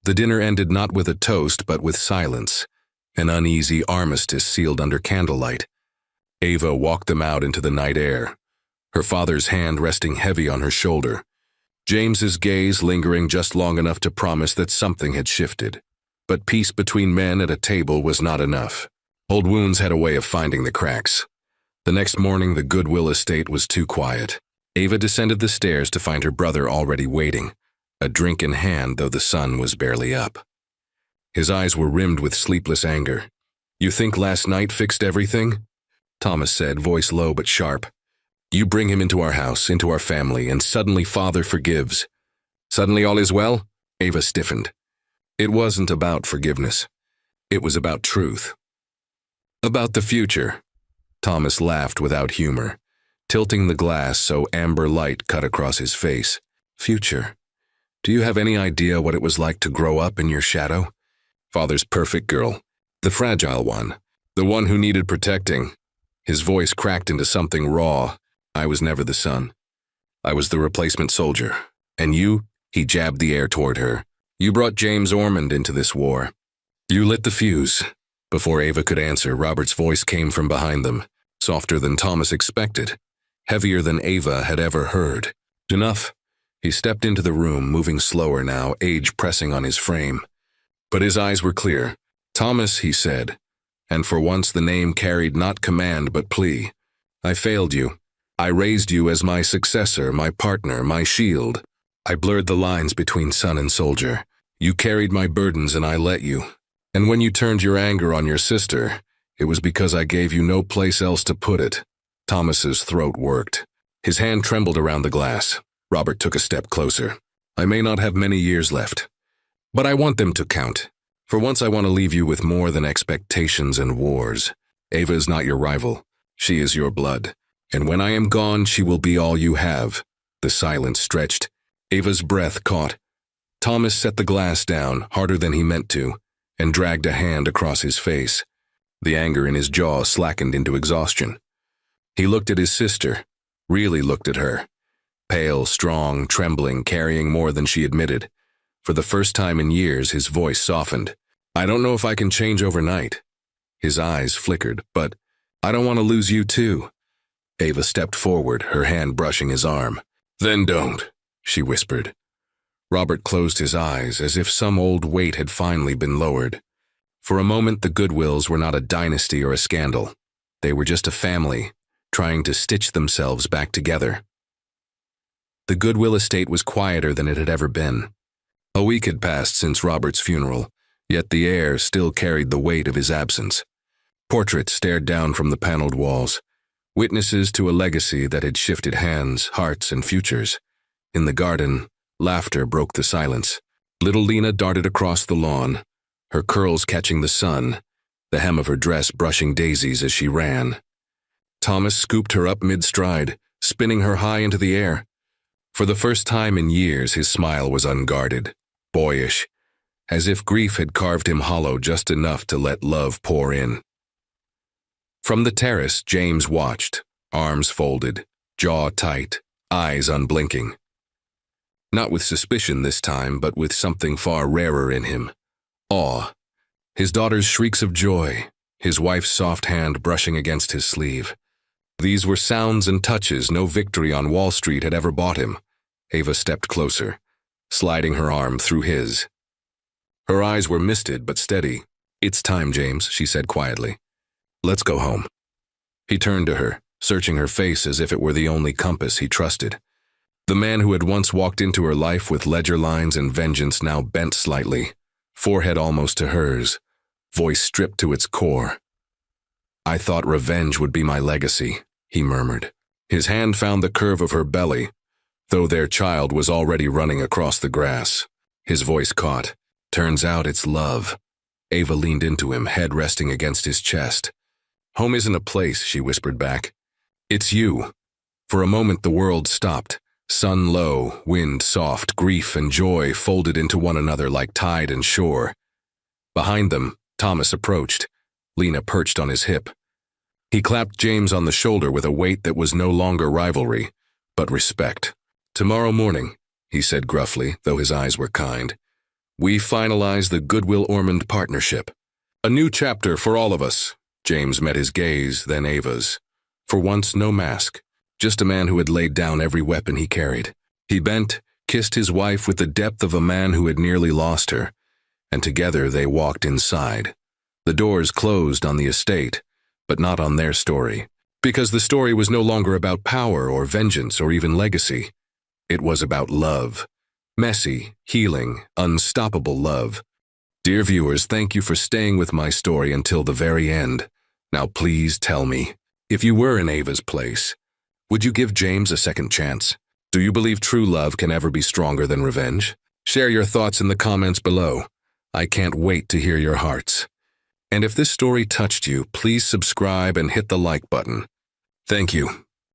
The dinner ended not with a toast but with silence, an uneasy armistice sealed under candlelight. Ava walked them out into the night air, her father's hand resting heavy on her shoulder, James's gaze lingering just long enough to promise that something had shifted. But peace between men at a table was not enough. Old wounds had a way of finding the cracks. The next morning, the Goodwill estate was too quiet. Ava descended the stairs to find her brother already waiting, a drink in hand though the sun was barely up. His eyes were rimmed with sleepless anger. You think last night fixed everything? Thomas said, voice low but sharp. You bring him into our house, into our family, and suddenly Father forgives. Suddenly all is well? Ava stiffened. It wasn't about forgiveness. It was about truth. About the future. Thomas laughed without humor, tilting the glass so amber light cut across his face. Future. Do you have any idea what it was like to grow up in your shadow? Father's perfect girl. The fragile one. The one who needed protecting. His voice cracked into something raw. I was never the son. I was the replacement soldier. And you? He jabbed the air toward her. You brought James Ormond into this war. You lit the fuse. Before Ava could answer, Robert's voice came from behind them, softer than Thomas expected, heavier than Ava had ever heard. Enough. He stepped into the room, moving slower now, age pressing on his frame. But his eyes were clear. Thomas, he said, and for once the name carried not command but plea. I failed you. I raised you as my successor, my partner, my shield. I blurred the lines between son and soldier. You carried my burdens and I let you. And when you turned your anger on your sister, it was because I gave you no place else to put it. Thomas's throat worked. His hand trembled around the glass. Robert took a step closer. I may not have many years left, but I want them to count. For once I want to leave you with more than expectations and wars. Ava is not your rival. She is your blood. And when I am gone, she will be all you have. The silence stretched. Ava's breath caught. Thomas set the glass down, harder than he meant to, and dragged a hand across his face. The anger in his jaw slackened into exhaustion. He looked at his sister, really looked at her. Pale, strong, trembling, carrying more than she admitted. For the first time in years, his voice softened. I don't know if I can change overnight. His eyes flickered, but I don't want to lose you too. Ava stepped forward, her hand brushing his arm. Then don't, she whispered. Robert closed his eyes as if some old weight had finally been lowered. For a moment, the Goodwills were not a dynasty or a scandal. They were just a family, trying to stitch themselves back together. The Goodwill estate was quieter than it had ever been. A week had passed since Robert's funeral, yet the air still carried the weight of his absence. Portraits stared down from the paneled walls, witnesses to a legacy that had shifted hands, hearts, and futures. In the garden, laughter broke the silence. Little Lena darted across the lawn, her curls catching the sun, the hem of her dress brushing daisies as she ran. Thomas scooped her up mid-stride, spinning her high into the air. For the first time in years, his smile was unguarded, boyish, as if grief had carved him hollow just enough to let love pour in. From the terrace, James watched, arms folded, jaw tight, eyes unblinking. Not with suspicion this time, but with something far rarer in him. Awe. His daughter's shrieks of joy, his wife's soft hand brushing against his sleeve. These were sounds and touches no victory on Wall Street had ever bought him. Ava stepped closer, sliding her arm through his. Her eyes were misted but steady. "It's time, James," she said quietly. "Let's go home." He turned to her, searching her face as if it were the only compass he trusted. The man who had once walked into her life with ledger lines and vengeance now bent slightly, forehead almost to hers, voice stripped to its core. "I thought revenge would be my legacy," he murmured. His hand found the curve of her belly, though their child was already running across the grass. His voice caught. "Turns out it's love." Ava leaned into him, head resting against his chest. "Home isn't a place," she whispered back. "It's you." For a moment the world stopped. Sun low, wind soft, grief and joy folded into one another like tide and shore. Behind them, Thomas approached, Lena perched on his hip. He clapped James on the shoulder with a weight that was no longer rivalry, but respect. "Tomorrow morning," he said gruffly, though his eyes were kind, "we finalize the Goodwill Ormond partnership. A new chapter for all of us." James met his gaze, then Ava's. For once, no mask, just a man who had laid down every weapon he carried. He bent, kissed his wife with the depth of a man who had nearly lost her, and together they walked inside. The doors closed on the estate, but not on their story, because the story was no longer about power or vengeance or even legacy. It was about love. Messy, healing, unstoppable love. Dear viewers, thank you for staying with my story until the very end. Now please tell me, if you were in Ava's place, would you give James a second chance? Do you believe true love can ever be stronger than revenge? Share your thoughts in the comments below. I can't wait to hear your hearts. And if this story touched you, please subscribe and hit the like button. Thank you.